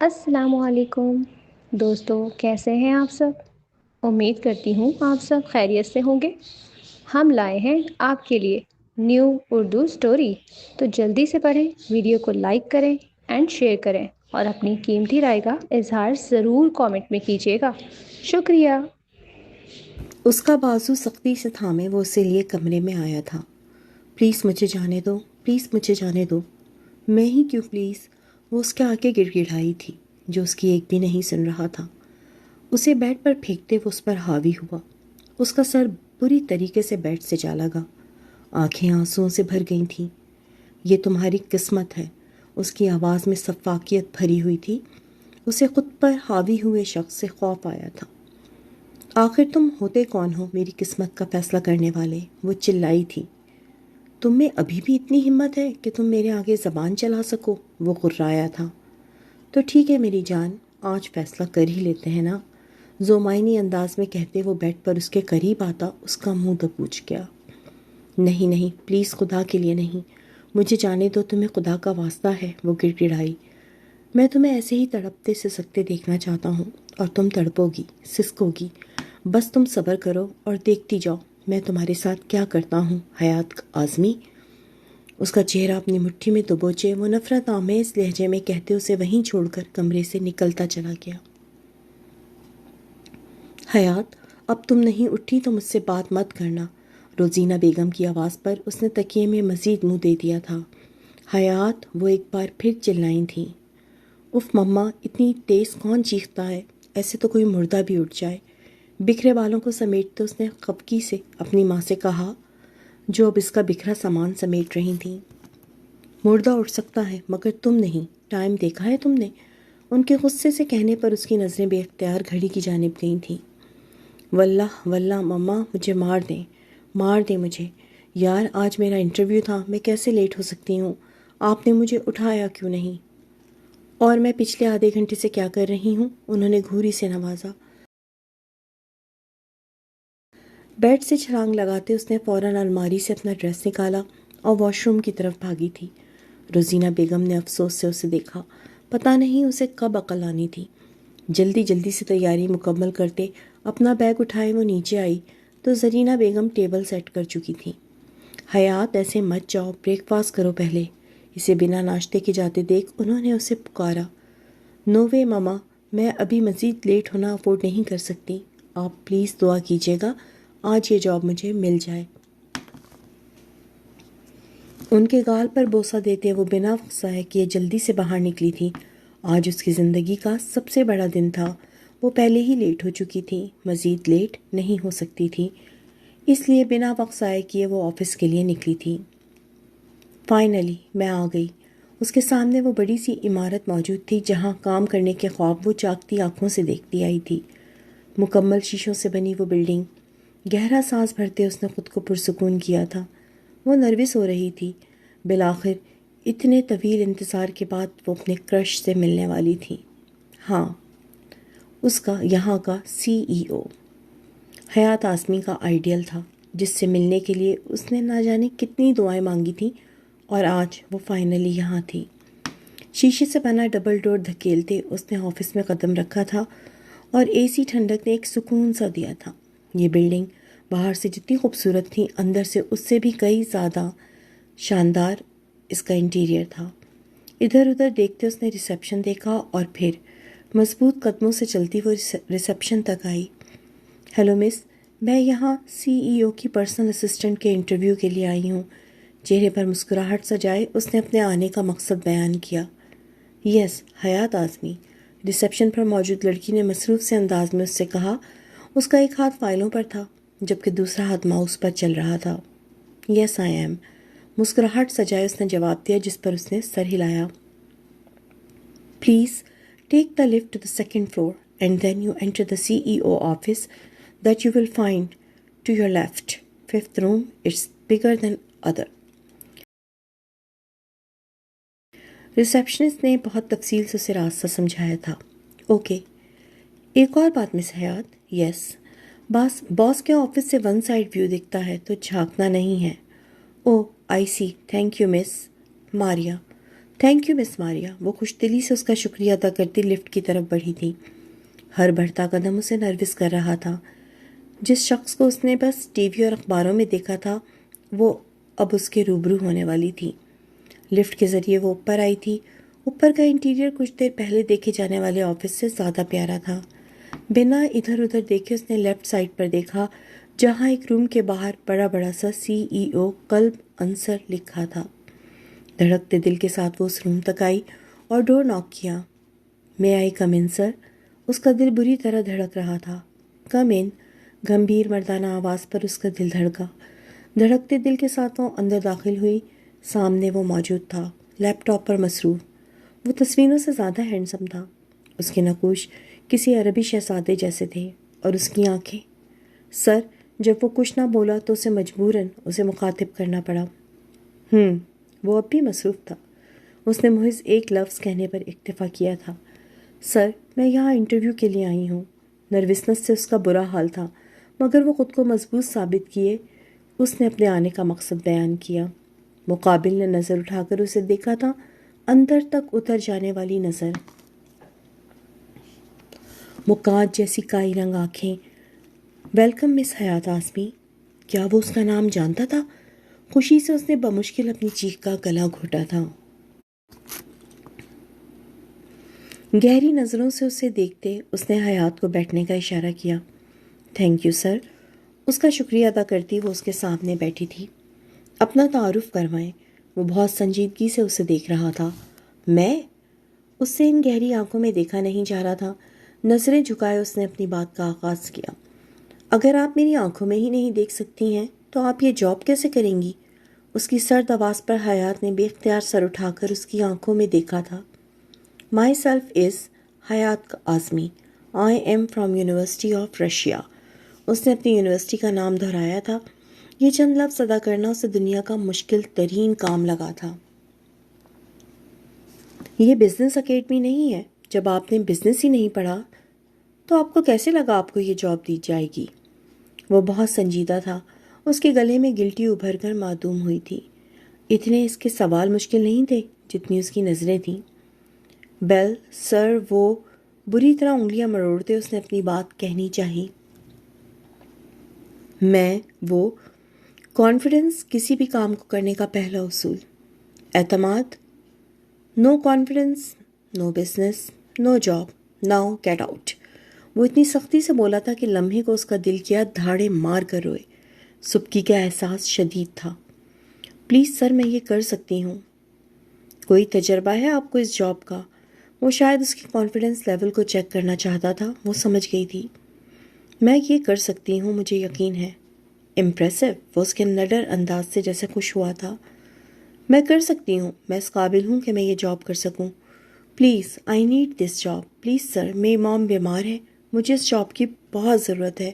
السلام علیکم دوستو، کیسے ہیں آپ سب؟ امید کرتی ہوں آپ سب خیریت سے ہوں گے۔ ہم لائے ہیں آپ کے لیے نیو اردو سٹوری، تو جلدی سے پڑھیں، ویڈیو کو لائک کریں اینڈ شیئر کریں، اور اپنی قیمتی رائے کا اظہار ضرور کامنٹ میں کیجیے گا۔ شکریہ۔ اس کا بازو سختی سے تھامے وہ اسے لیے کمرے میں آیا تھا۔ پلیز مجھے جانے دو، پلیز مجھے جانے دو۔ میں ہی کیوں پلیز؟ وہ اس کے آگے گڑ گڑائی تھی جو اس کی ایک بھی نہیں سن رہا تھا۔ اسے بیڈ پر پھینکتے وہ اس پر حاوی ہوا۔ اس کا سر بری طریقے سے بیڈ سے جا لگا۔ آنکھیں آنسوؤں سے بھر گئی تھیں۔ یہ تمہاری قسمت ہے، اس کی آواز میں سفاکیت بھری ہوئی تھی۔ اسے خود پر حاوی ہوئے شخص سے خوف آیا تھا۔ آخر تم ہوتے کون ہو میری قسمت کا فیصلہ کرنے والے؟ وہ چلائی تھی۔ تم میں ابھی بھی اتنی ہمت ہے کہ تم میرے آگے زبان چلا سکو؟ وہ غرایا تھا۔ تو ٹھیک ہے میری جان، آج فیصلہ کر ہی لیتے ہیں نا، زومائنی انداز میں کہتے وہ بیڈ پر اس کے قریب آتا اس کا منہ دبوچ گیا۔ نہیں نہیں، پلیز خدا کے لیے نہیں، مجھے جانے دو، تمہیں خدا کا واسطہ ہے، وہ گڑ گڑائی۔ میں تمہیں ایسے ہی تڑپتے سسکتے دیکھنا چاہتا ہوں، اور تم تڑپو گی، سسکو گی۔ بس تم صبر کرو اور دیکھتی جاؤ میں تمہارے ساتھ کیا کرتا ہوں حیات اعظمی۔ اس کا چہرہ اپنی مٹھی میں دبوچے وہ نفرت آمیز لہجے میں کہتے اسے وہیں چھوڑ کر کمرے سے نکلتا چلا گیا۔ حیات، اب تم نہیں اٹھی تو مجھ سے بات مت کرنا، روزینہ بیگم کی آواز پر اس نے تکیے میں مزید منہ دے دیا تھا۔ حیات، وہ ایک بار پھر چلائی تھیں۔ اف مما، اتنی تیز کون چیختا ہے؟ ایسے تو کوئی مردہ بھی اٹھ جائے۔ بکھرے بالوں کو سمیٹتے اس نے خفگی سے اپنی ماں سے کہا، جو اب اس کا بکھرا سامان سمیٹ رہی تھیں۔ مردہ اٹھ سکتا ہے مگر تم نہیں، ٹائم دیکھا ہے تم نے؟ ان کے غصے سے کہنے پر اس کی نظریں بے اختیار گھڑی کی جانب گئی تھیں۔ واللہ واللہ مما، مجھے مار دیں مجھے۔ یار آج میرا انٹرویو تھا، میں کیسے لیٹ ہو سکتی ہوں؟ آپ نے مجھے اٹھایا کیوں نہیں؟ اور میں پچھلے آدھے گھنٹے سے کیا کر رہی ہوں؟ انہوں نے گھوری سے نوازا۔ بیڈ سے چھلانگ لگاتے اس نے فوراً الماری سے اپنا ڈریس نکالا اور واش روم کی طرف بھاگی تھی۔ روزینہ بیگم نے افسوس سے اسے دیکھا۔ پتہ نہیں اسے کب عقل آنی تھی۔ جلدی جلدی سے تیاری مکمل کرتے اپنا بیگ اٹھائے وہ نیچے آئی تو زرینہ بیگم ٹیبل سیٹ کر چکی تھی۔ حیات، ایسے مت جاؤ، بریک فاسٹ کرو پہلے۔ اسے بنا ناشتے کے جاتے دیکھ انہوں نے اسے پکارا۔ نو وے ماما، میں ابھی مزید لیٹ ہونا افورڈ نہیں کر سکتی۔ آپ پلیز دعا کیجیے گا آج یہ جاب مجھے مل جائے۔ ان کے گال پر بوسہ دیتے وہ بنا وقفہ کیے جلدی سے باہر نکلی تھی۔ آج اس کی زندگی کا سب سے بڑا دن تھا۔ وہ پہلے ہی لیٹ ہو چکی تھی، مزید لیٹ نہیں ہو سکتی تھی، اس لیے بنا وقت ضائع کیے وہ آفس کے لیے نکلی تھی۔ فائنلی میں آ گئی۔ اس کے سامنے وہ بڑی سی عمارت موجود تھی جہاں کام کرنے کے خواب وہ چاکتی آنکھوں سے دیکھتی آئی تھی۔ مکمل شیشوں سے بنی وہ بلڈنگ۔ گہرا سانس بھرتے اس نے خود کو پرسکون کیا تھا۔ وہ نروس ہو رہی تھی۔ بالآخر اتنے طویل انتظار کے بعد وہ اپنے کرش سے ملنے والی تھی۔ ہاں، اس کا یہاں کا CEO حیات اعظمی کا آئیڈیل تھا، جس سے ملنے کے لیے اس نے نہ جانے کتنی دعائیں مانگی تھیں، اور آج وہ فائنلی یہاں تھی۔ شیشے سے بنا ڈبل ڈور دھکیلتے اس نے آفس میں قدم رکھا تھا اور AC ٹھنڈک نے ایک سکون سا دیا تھا۔ یہ بلڈنگ باہر سے جتنی خوبصورت تھی، اندر سے اس سے بھی کئی زیادہ شاندار اس کا انٹیریئر تھا۔ ادھر ادھر دیکھتے اس نے ریسیپشن دیکھا اور پھر مضبوط قدموں سے چلتی وہ ریسیپشن تک آئی۔ ہیلو مس، میں یہاں CEO کی پرسنل اسسٹنٹ کے انٹرویو کے لیے آئی ہوں۔ چہرے پر مسکراہٹ سجائے اس نے اپنے آنے کا مقصد بیان کیا۔ یس، حیات اعظمی، ریسیپشن پر موجود لڑکی نے مصروف سے انداز میں اس سے کہا۔ اس کا ایک ہاتھ فائلوں پر تھا جبکہ دوسرا ہاتھ ماؤس پر چل رہا تھا۔ یس آئی ایم، مسکراہٹ سجائے اس نے جواب دیا، جس پر اس نے سر ہلایا۔ Please take the lift to the second floor and then you enter the CEO office that you will find to your left, 5th room, it's bigger than other. Receptionist نے بہت تفصیل سے اسے راستہ سمجھایا تھا۔ اوکے، ایک اور بات مس حیات۔ یس، باس کے آفس سے ون سائڈ ویو دکھتا ہے تو جھانکنا نہیں ہے۔ Oh I see, thank you miss Maria. Thank you miss Maria, وہ خوش دلی سے اس کا شکریہ ادا کرتی لفٹ کی طرف بڑھی تھی۔ ہر بڑھتا قدم اسے نروس کر رہا تھا۔ جس شخص کو اس نے بس ٹی وی اور اخباروں میں دیکھا تھا وہ اب اس کے روبرو ہونے والی تھی۔ لفٹ کے ذریعے وہ اوپر آئی تھی۔ اوپر کا انٹیریئر کچھ دیر پہلے دیکھے جانے والے آفس سے زیادہ پیارا تھا۔ بنا ادھر ادھر دیکھے اس نے لیفٹ سائڈ پر دیکھا جہاں ایک روم کے باہر بڑا بڑا سا CEO قلب انصر لکھا تھا۔ دھڑکتے دل کے ساتھ وہ اس روم تک آئی اور ڈور ناک کیا۔ میں آئی کم ان سر؟ اس کا دل بری طرح دھڑک رہا تھا۔ کم ان، گمبھیر مردانہ آواز پر اس کا دل دھڑکا۔ دھڑکتے دل کے ساتھ وہ اندر داخل ہوئی۔ سامنے وہ موجود تھا، لیپ ٹاپ پر مصروف۔ وہ تصویروں سے زیادہ ہینڈسم تھا۔ اس کے نقوش کسی عربی شہزادے جیسے تھے اور اس کی آنکھیں۔ سر، جب وہ کچھ نہ بولا تو اسے مجبوراً اسے مخاطب کرنا پڑا۔ وہ اب بھی مصروف تھا۔ اس نے محض ایک لفظ کہنے پر اکتفا کیا تھا۔ سر، میں یہاں انٹرویو کے لیے آئی ہوں۔ نروسنس سے اس کا برا حال تھا، مگر وہ خود کو مضبوط ثابت کیے اس نے اپنے آنے کا مقصد بیان کیا۔ مقابل نے نظر اٹھا کر اسے دیکھا تھا، اندر تک اتر جانے والی نظر، مکاج جیسی کائی رنگ آنکھیں۔ ویلکم مس حیات آزمی۔ کیا وہ اس کا نام جانتا تھا؟ خوشی سے اس نے بمشکل اپنی چیخ کا گلا گھوٹا تھا۔ گہری نظروں سے اسے دیکھتے اس نے حیات کو بیٹھنے کا اشارہ کیا۔ تھینک یو سر، اس کا شکریہ ادا کرتی وہ اس کے سامنے بیٹھی تھی۔ اپنا تعارف کروائیں۔ وہ بہت سنجیدگی سے اسے دیکھ رہا تھا۔ میں؟ اس سے ان گہری آنکھوں میں دیکھا نہیں جا رہا تھا۔ نظریں جھکائے اس نے اپنی بات کا آغاز کیا۔ اگر آپ میری آنکھوں میں ہی نہیں دیکھ سکتی ہیں تو آپ یہ جاب کیسے کریں گی؟ اس کی سرد آواز پر حیات نے بے اختیار سر اٹھا کر اس کی آنکھوں میں دیکھا تھا۔ My self is Hayat Azmi, I am from university of Russia. اس نے اپنی یونیورسٹی کا نام دہرایا تھا۔ یہ چند لفظ ادا کرنا اسے دنیا کا مشکل ترین کام لگا تھا۔ یہ بزنس اکیڈمی نہیں ہے۔ جب آپ نے بزنس ہی نہیں پڑھا تو آپ کو کیسے لگا آپ کو یہ جاب دی جائے گی؟ وہ بہت سنجیدہ تھا۔ اس کے گلے میں گلٹی ابھر کر معدوم ہوئی تھی۔ اتنے اس کے سوال مشکل نہیں تھے جتنی اس کی نظریں تھیں۔ بیل سر، وہ بری طرح انگلیاں مروڑتے اس نے اپنی بات کہنی چاہی۔ وہ کانفیڈنس کسی بھی کام کو کرنے کا پہلا اصول۔ اعتماد۔ نو کانفیڈنس، نو بزنس، نو جاب، ناؤ گیٹ آؤٹ۔ وہ اتنی سختی سے بولا تھا کہ لمحے کو اس کا دل کیا دھاڑے مار کر روئے۔ سبکی کا احساس شدید تھا۔ پلیز سر، میں یہ کر سکتی ہوں۔ کوئی تجربہ ہے آپ کو اس جاب کا؟ وہ شاید اس کی کانفیڈنس لیول کو چیک کرنا چاہتا تھا۔ وہ سمجھ گئی تھی۔ میں یہ کر سکتی ہوں، مجھے یقین ہے۔ امپریسو، وہ اس کے نڈر انداز سے جیسے خوش ہوا تھا۔ میں کر سکتی ہوں، میں اس قابل ہوں کہ میں یہ جاب کر سکوں۔ Please, I need this job, please sir, میری مام بیمار ہے، مجھے اس جاب کی بہت ضرورت ہے۔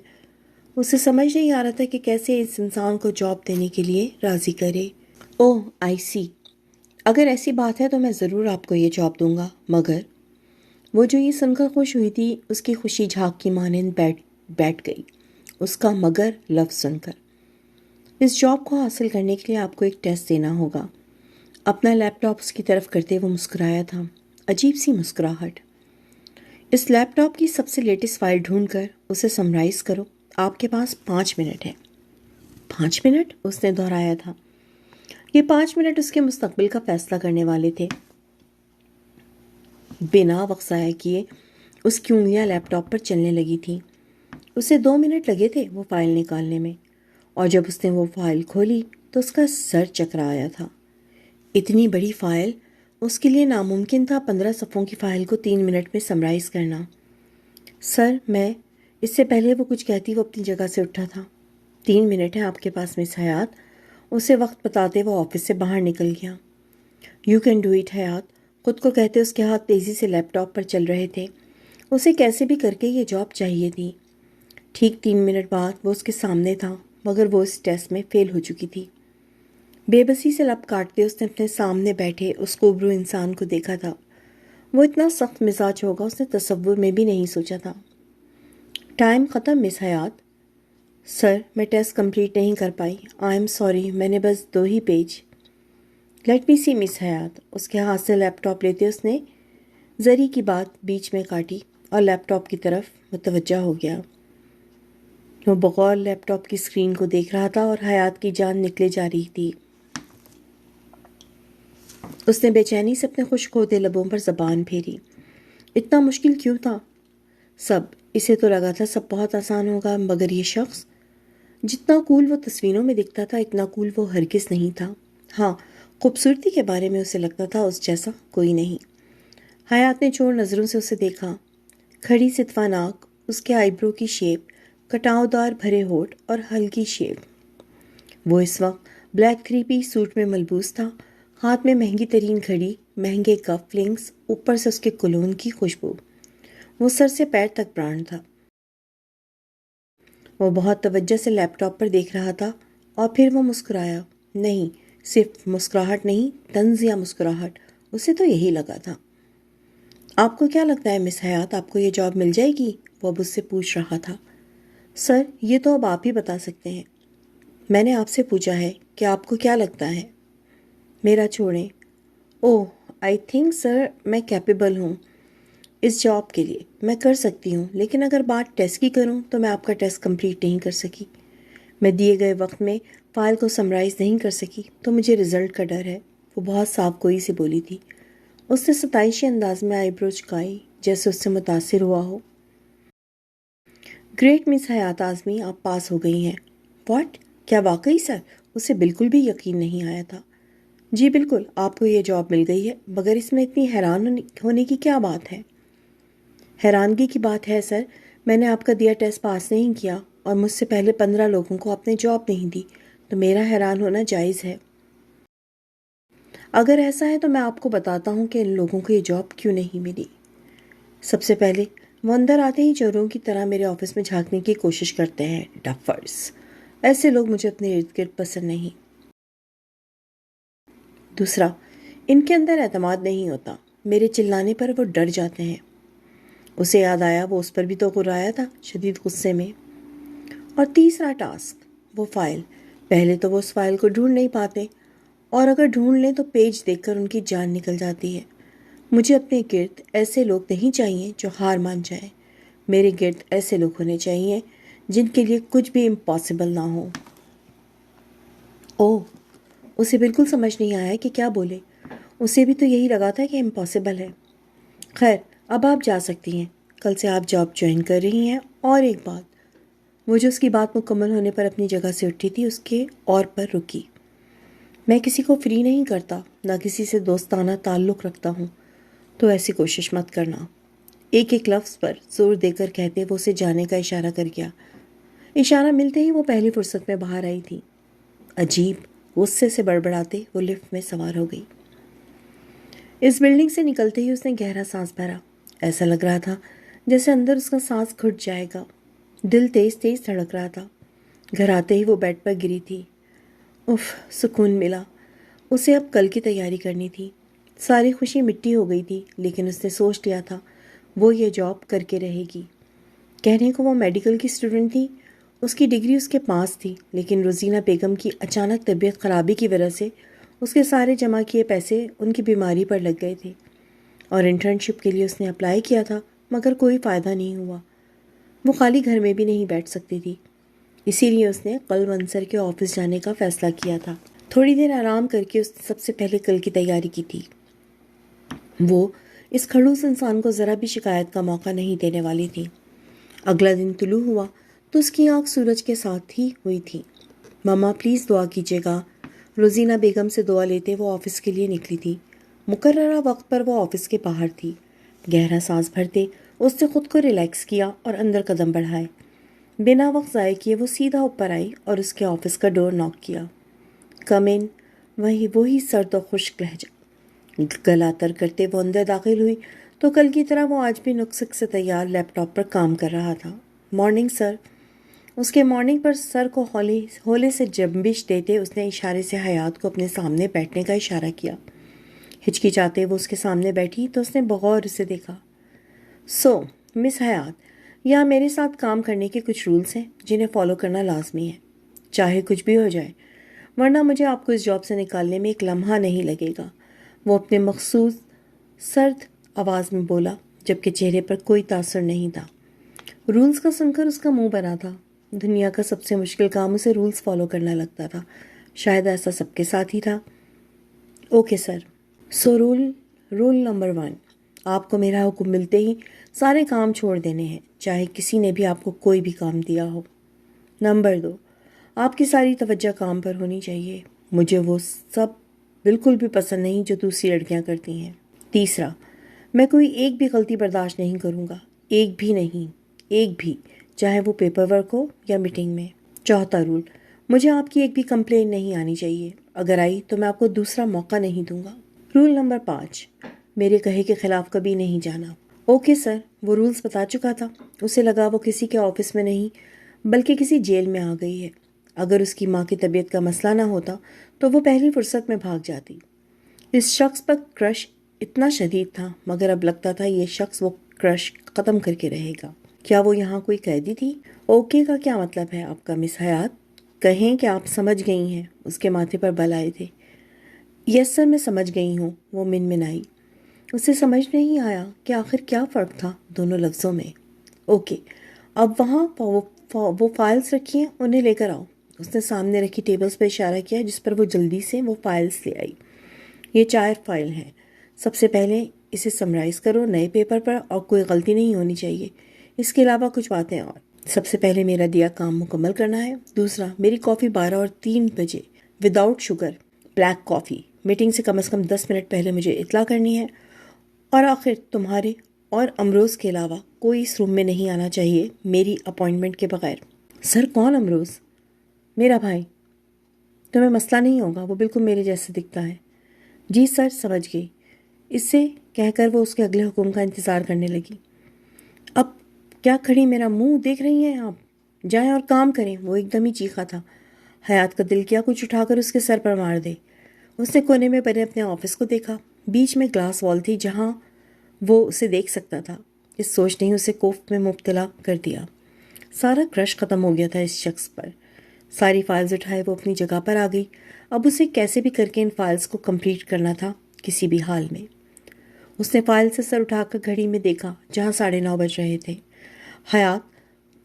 اسے سمجھ نہیں آ رہا تھا کہ کیسے اس انسان کو جاب دینے کے لیے راضی کرے۔ اوہ آئی سی، اگر ایسی بات ہے تو میں ضرور آپ کو یہ جاب دوں گا، مگر وہ جو یہ سن کر خوش ہوئی تھی اس کی خوشی جھاگ کی مانند بیٹھ گئی اس کا مگر لفظ سن کر۔ اس جاب کو حاصل کرنے کے لیے آپ کو ایک ٹیسٹ دینا ہوگا۔ اپنا لیپ ٹاپ اس کی طرف کرتے وہ مسکرایا تھا، عجیب سی مسکراہٹ۔ اس لیپ ٹاپ کی سب سے لیٹسٹ فائل ڈھونڈ کر اسے سمرائز کرو، آپ کے پاس 5 منٹ ہے۔ 5 منٹ؟ اس نے دہرایا تھا۔ یہ 5 منٹ اس کے مستقبل کا فیصلہ کرنے والے تھے۔ بنا وقت ضائع کیے اس کی انگلیاں لیپ ٹاپ پر چلنے لگی تھیں۔ اسے 2 منٹ لگے تھے وہ فائل نکالنے میں، اور جب اس نے وہ فائل کھولی تو اس کا سر چکرا آیا تھا۔ اتنی بڑی فائل اس کے لیے ناممکن تھا 15 صفحوں کی فائل کو 3 منٹ میں سمرائز کرنا۔ سر، میں اس سے پہلے وہ کچھ کہتی وہ اپنی جگہ سے اٹھا تھا۔ 3 منٹ ہے آپ کے پاس مس حیات، اسے وقت بتاتے وہ آفس سے باہر نکل گیا۔ یو کین ڈو اٹ حیات، خود کو کہتے اس کے ہاتھ تیزی سے لیپ ٹاپ پر چل رہے تھے۔ اسے کیسے بھی کر کے یہ جاب چاہیے تھی۔ ٹھیک 3 منٹ بعد وہ اس کے سامنے تھا، مگر وہ اس ٹیسٹ میں فیل ہو چکی تھی۔ بے بسی سے لب کاٹتے اس نے اپنے سامنے بیٹھے اس کوبرو انسان کو دیکھا تھا۔ وہ اتنا سخت مزاج ہوگا اس نے تصور میں بھی نہیں سوچا تھا۔ ٹائم ختم مس حیات۔ سر، میں ٹیسٹ کمپلیٹ نہیں کر پائی، آئی ایم سوری، میں نے بس 2 ہی پیج۔ لیٹ می سی مس حیات. اس کے ہاتھ سے لیپ ٹاپ لیتے اس نے زری کی بات بیچ میں کاٹی اور لیپ ٹاپ کی طرف متوجہ ہو گیا. وہ بغور لیپ ٹاپ کی اسکرین کو دیکھ رہا تھا اور حیات کی جان نکلے جا رہی تھی. اس نے بے چینی سے اپنے خشک ہوتے لبوں پر زبان پھیری. اتنا مشکل کیوں تھا سب؟ اسے تو لگا تھا سب بہت آسان ہوگا، مگر یہ شخص جتنا کول وہ تصویروں میں دکھتا تھا اتنا کول وہ ہرگز نہیں تھا. ہاں، خوبصورتی کے بارے میں اسے لگتا تھا اس جیسا کوئی نہیں. حیات نے چور نظروں سے اسے دیکھا. کھڑی ستوا ناک، اس کے آئی برو کی شیپ، کٹاؤ دار بھرے ہونٹ اور ہلکی شیپ. وہ اس وقت بلیک 3 پیس سوٹ میں ملبوس تھا، ہاتھ میں مہنگی ترین گھڑی، مہنگے کف لنکس، اوپر سے اس کے کولون کی خوشبو. وہ سر سے پیر تک برانڈ تھا. وہ بہت توجہ سے لیپ ٹاپ پر دیکھ رہا تھا اور پھر وہ مسکرایا. نہیں، صرف مسکراہٹ نہیں، طنز یا مسکراہٹ. اسے تو یہی لگا تھا. آپ کو کیا لگتا ہے مس حیات، آپ کو یہ جاب مل جائے گی؟ وہ اب اس سے پوچھ رہا تھا. سر، یہ تو اب آپ ہی بتا سکتے ہیں. میں نے آپ سے پوچھا ہے کہ آپ کو کیا لگتا ہے. میرا چھوڑیں. اوہ، آئی تھنک سر میں کیپیبل ہوں اس جاب کے لیے. میں کر سکتی ہوں، لیکن اگر بات ٹیسٹ کی کروں تو میں آپ کا ٹیسٹ کمپلیٹ نہیں کر سکی. میں دیے گئے وقت میں فائل کو سمرائز نہیں کر سکی تو مجھے رزلٹ کا ڈر ہے. وہ بہت صاف گوئی سے بولی تھی. اس نے ستائشی انداز میں آئی برو چکائی جیسے اس سے متاثر ہوا ہو. گریٹ مس حیات اعظمی، آپ پاس ہو گئی ہیں. واٹ؟ کیا واقعی سر؟ اسے بالکل بھی یقین نہیں آیا تھا. جی بالکل، آپ کو یہ جاب مل گئی ہے، مگر اس میں اتنی حیران ہونے کی کیا بات ہے؟ حیرانگی کی بات ہے سر، میں نے آپ کا دیا ٹیسٹ پاس نہیں کیا اور مجھ سے پہلے 15 لوگوں کو آپ نے جاب نہیں دی، تو میرا حیران ہونا جائز ہے. اگر ایسا ہے تو میں آپ کو بتاتا ہوں کہ ان لوگوں کو یہ جاب کیوں نہیں ملی. سب سے پہلے وہ اندر آتے ہی چوروں کی طرح میرے آفس میں جھانکنے کی کوشش کرتے ہیں. ڈفرز، ایسے لوگ مجھے اپنے ارد گرد پسند نہیں. دوسرا، ان کے اندر اعتماد نہیں ہوتا. میرے چلانے پر وہ ڈر جاتے ہیں. اسے یاد آیا وہ اس پر بھی تو غرایا تھا شدید غصے میں. اور تیسرا ٹاسک، وہ فائل. پہلے تو وہ اس فائل کو ڈھونڈ نہیں پاتے، اور اگر ڈھونڈ لیں تو پیج دیکھ کر ان کی جان نکل جاتی ہے. مجھے اپنے گرد ایسے لوگ نہیں چاہیے جو ہار مان جائیں. میرے گرد ایسے لوگ ہونے چاہیے جن کے لیے کچھ بھی امپاسبل نہ ہو. اوہ، اسے بالکل سمجھ نہیں آیا کہ کیا بولے. اسے بھی تو یہی لگا تھا کہ امپاسبل ہے. خیر، اب آپ جا سکتی ہیں. کل سے آپ جاب جوائن کر رہی ہیں. اور ایک بات، وہ جو اس کی بات مکمل ہونے پر اپنی جگہ سے اٹھی تھی اس کے اور پر رکی. میں کسی کو فری نہیں کرتا، نہ کسی سے دوستانہ تعلق رکھتا ہوں، تو ایسی کوشش مت کرنا. ایک ایک لفظ پر زور دے کر کہتے وہ اسے جانے کا اشارہ کر گیا. اشارہ ملتے ہی وہ پہلی فرصت میں باہر آئی تھی. عجیب، غصے سے بڑبڑاتے وہ لفٹ میں سوار ہو گئی. اس بلڈنگ سے نکلتے ہی اس نے گہرا سانس بھرا. ایسا لگ رہا تھا جیسے اندر اس کا سانس گھٹ جائے گا. دل تیز تیز دھڑک رہا تھا. گھر آتے ہی وہ بیڈ پر گری تھی. اف، سکون ملا. اسے اب کل کی تیاری کرنی تھی. ساری خوشی مٹی ہو گئی تھی، لیکن اس نے سوچ لیا تھا وہ یہ جاب کر کے رہے گی. کہنے کو وہ میڈیکل کی اسٹوڈنٹ تھی، اس کی ڈگری اس کے پاس تھی، لیکن روزینہ بیگم کی اچانک طبیعت خرابی کی وجہ سے اس کے سارے جمع کیے پیسے ان کی بیماری پر لگ گئے تھے. اور انٹرنشپ کے لیے اس نے اپلائی کیا تھا، مگر کوئی فائدہ نہیں ہوا. وہ خالی گھر میں بھی نہیں بیٹھ سکتی تھی. اسی لیے اس نے کل منصر کے آفس جانے کا فیصلہ کیا تھا. تھوڑی دیر آرام کر کے اس نے سب سے پہلے کل کی تیاری کی تھی. وہ اس کھڑوس انسان کو ذرا بھی شکایت کا موقع نہیں دینے والی تھی. اگلا دن طلوع ہوا تو اس کی آنکھ سورج کے ساتھ ہی ہوئی تھی. ماما پلیز دعا کیجیے گا. روزینہ بیگم سے دعا لیتے وہ آفس کے لیے نکلی تھی. مقررہ وقت پر وہ آفس کے باہر تھی. گہرا سانس بھرتے اس نے خود کو ریلیکس کیا اور اندر قدم بڑھائے. بنا وقت ضائع کیے وہ سیدھا اوپر آئی اور اس کے آفس کا ڈور ناک کیا. کم ان. وہی سرد و خشک لہجہ. گلا تر کرتے وہ اندر داخل ہوئی تو کل کی طرح وہ آج بھی نقصک سے تیار لیپ ٹاپ پر کام کر رہا تھا. Morning sir. اس کے مارننگ پر سر کو ہولے سے جنبش دیتے اس نے اشارے سے حیات کو اپنے سامنے بیٹھنے کا اشارہ کیا. ہچکچاتے وہ اس کے سامنے بیٹھی تو اس نے بغور اسے دیکھا. سو مس حیات، یہاں میرے ساتھ کام کرنے کے کچھ رولز ہیں جنہیں فالو کرنا لازمی ہے، چاہے کچھ بھی ہو جائے. ورنہ مجھے آپ کو اس جاب سے نکالنے میں ایک لمحہ نہیں لگے گا، وہ اپنے مخصوص سرد آواز میں بولا، جبکہ چہرے پر کوئی تاثر نہیں تھا۔ رولز کا سن کر اس کا منہ بنا تھا۔ دنیا کا سب سے مشکل کام اسے رولز فالو کرنا لگتا تھا۔ شاید ایسا سب کے ساتھ ہی تھا۔ اوکے سر، سو رول نمبر 1، آپ کو میرا حکم ملتے ہی سارے کام چھوڑ دینے ہیں، چاہے کسی نے بھی آپ کو کوئی بھی کام دیا ہو۔ نمبر 2، آپ کی ساری توجہ کام پر ہونی چاہیے، مجھے وہ سب بالکل بھی پسند نہیں جو دوسری لڑکیاں کرتی ہیں۔ تیسرا، میں کوئی ایک بھی غلطی برداشت نہیں کروں گا، ایک بھی نہیں، ایک بھی، چاہے وہ پیپر ورک ہو یا میٹنگ میں۔ چوتھا رول، مجھے آپ کی ایک بھی کمپلین نہیں آنی چاہیے، اگر آئی تو میں آپ کو دوسرا موقع نہیں دوں گا۔ رول نمبر 5، میرے کہے کے خلاف کبھی نہیں جانا۔ اوکے سر، وہ رولز بتا چکا تھا۔ اسے لگا وہ کسی کے آفس میں نہیں بلکہ کسی جیل میں آ گئی ہے۔ اگر اس کی ماں کی طبیعت کا مسئلہ نہ ہوتا تو وہ پہلی فرصت میں بھاگ جاتی۔ اس شخص پر کرش اتنا شدید تھا، مگر اب لگتا تھا یہ شخص وہ کرش ختم کر کے رہے گا۔ کیا وہ یہاں کوئی قیدی تھی؟ اوکے کا کیا مطلب ہے آپ کا مس حیات؟ کہیں کہ آپ سمجھ گئی ہیں۔ اس کے ماتھے پر بل آئے تھے۔ یس سر، میں سمجھ گئی ہوں، وہ منمنائی۔ اسے سمجھ نہیں آیا کہ آخر کیا فرق تھا دونوں لفظوں میں۔ اوکے، اب وہاں وہ فائلز رکھی ہیں، انہیں لے کر آؤ۔ اس نے سامنے رکھی ٹیبلز پہ اشارہ کیا، جس پر وہ جلدی سے وہ فائلز لے آئی۔ یہ 4 فائل ہیں۔ سب سے پہلے اسے سمرائز کرو نئے پیپر پر، اور کوئی غلطی نہیں ہونی چاہیے۔ اس کے علاوہ کچھ باتیں اور۔ سب سے پہلے میرا دیا کام مکمل کرنا ہے۔ دوسرا، میری کافی 12 اور 3 بجے وداؤٹ شوگر بلیک کافی، میٹنگ سے کم از کم 10 منٹ پہلے مجھے اطلاع کرنی ہے۔ اور آخر، تمہارے اور امروز کے علاوہ کوئی اس روم میں نہیں آنا چاہیے میری اپوائنٹمنٹ کے بغیر۔ سر، کون امروز؟ میرا بھائی۔ تمہیں مسئلہ نہیں ہوگا، وہ بالکل میرے جیسے دکھتا ہے۔ جی سر، سمجھ گئی۔ اس سے کہہ کر وہ اس کے اگلے حکم کا انتظار کرنے لگی۔ اب کیا کھڑی میرا منہ دیکھ رہی ہیں آپ؟ جائیں اور کام کریں، وہ ایک دم ہی چیخا تھا۔ حیات کا دل کیا کچھ اٹھا کر اس کے سر پر مار دے۔ اس نے کونے میں بنے اپنے آفس کو دیکھا۔ بیچ میں گلاس وال تھی جہاں وہ اسے دیکھ سکتا تھا۔ اس سوچ نے اسے کوفت میں مبتلا کر دیا۔ سارا کرش ختم ہو گیا تھا اس شخص پر۔ ساری فائلز اٹھائے وہ اپنی جگہ پر آ گئی۔ اب اسے کیسے بھی کر کے ان فائلز کو کمپلیٹ کرنا تھا، کسی بھی حال میں۔ اس نے فائل سے سر اٹھا کر گھڑی میں دیکھا جہاں 9:30 بج رہے تھے۔ حیات،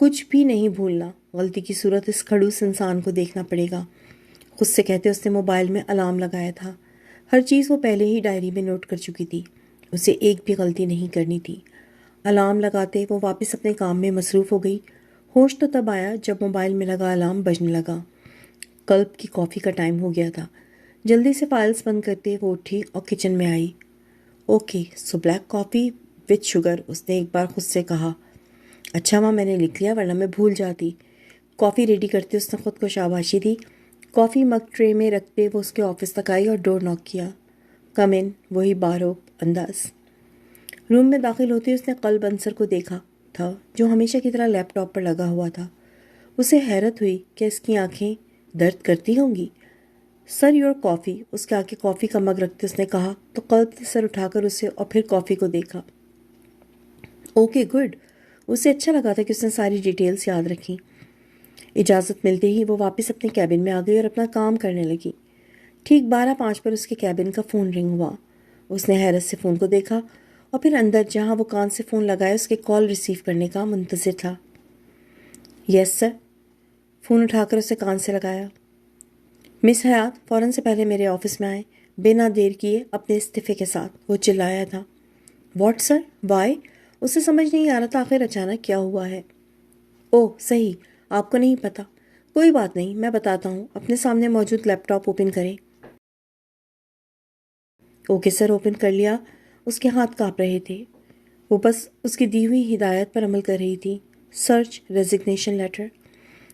کچھ بھی نہیں بھولنا، غلطی کی صورت اس کھڑوس انسان کو دیکھنا پڑے گا۔ خود سے کہتے اس نے موبائل میں الارم لگایا تھا۔ ہر چیز وہ پہلے ہی ڈائری میں نوٹ کر چکی تھی۔ اسے ایک بھی غلطی نہیں کرنی تھی۔ الارم لگاتے وہ واپس اپنے کام میں مصروف ہو گئی۔ ہوش تو تب آیا جب موبائل میں لگا الارم بجنے لگا۔ کلب کی کافی کا ٹائم ہو گیا تھا۔ جلدی سے فائلز بند کرتے وہ اٹھی اور کچن میں آئی۔ Okay, so black coffee with sugar, اس نے ایک بار خود سے کہا۔ اچھا ماں، میں نے لکھ لیا، ورنہ میں بھول جاتی۔ کافی ریڈی کرتے اس نے خود کو شاباشی دی۔ کافی مگ ٹرے میں رکھتے وہ اس کے آفس تک آئی اور ڈور ناک کیا۔ کم ان، وہی باروک انداز۔ روم میں داخل ہوتے اس نے قلب انصر کو دیکھا تھا، جو ہمیشہ کی طرح لیپ ٹاپ پر لگا ہوا تھا۔ اسے حیرت ہوئی کہ اس کی آنکھیں درد کرتی ہوں گی۔ سر، یور کافی، اس کے آگے کافی کا مگ رکھتے اس نے کہا، تو قلب نے سر اٹھا کر اسے اور پھر کافی کو دیکھا۔ Okay, good. اسے اچھا لگا تھا کہ اس نے ساری ڈیٹیلز یاد رکھی۔ اجازت ملتے ہی وہ واپس اپنے کیبن میں آ گئی اور اپنا کام کرنے لگی۔ ٹھیک 12:05 پر اس کے کیبن کا فون رنگ ہوا۔ اس نے حیرت سے فون کو دیکھا اور پھر اندر جہاں وہ کان سے فون لگائے اس کے کال ریسیو کرنے کا منتظر تھا۔ یس سر، فون اٹھا کر اسے کان سے لگایا۔ مس حیات، فوراً سے پہلے میرے آفس میں آئیں، بنا دیر کیے اپنے استعفے کے ساتھ، وہ چلایا تھا۔ What sir? وائی؟ اسے سمجھ نہیں آ رہا تھا آخر اچانک کیا ہوا ہے۔ اوہ صحیح، آپ کو نہیں پتا۔ کوئی بات نہیں، میں بتاتا ہوں، اپنے سامنے موجود لیپ ٹاپ اوپن کریں۔ اوکے سر، اوپن کر لیا۔ اس کے ہاتھ کانپ رہے تھے۔ وہ بس اس کی دی ہوئی ہدایت پر عمل کر رہی تھی۔ Search resignation letter.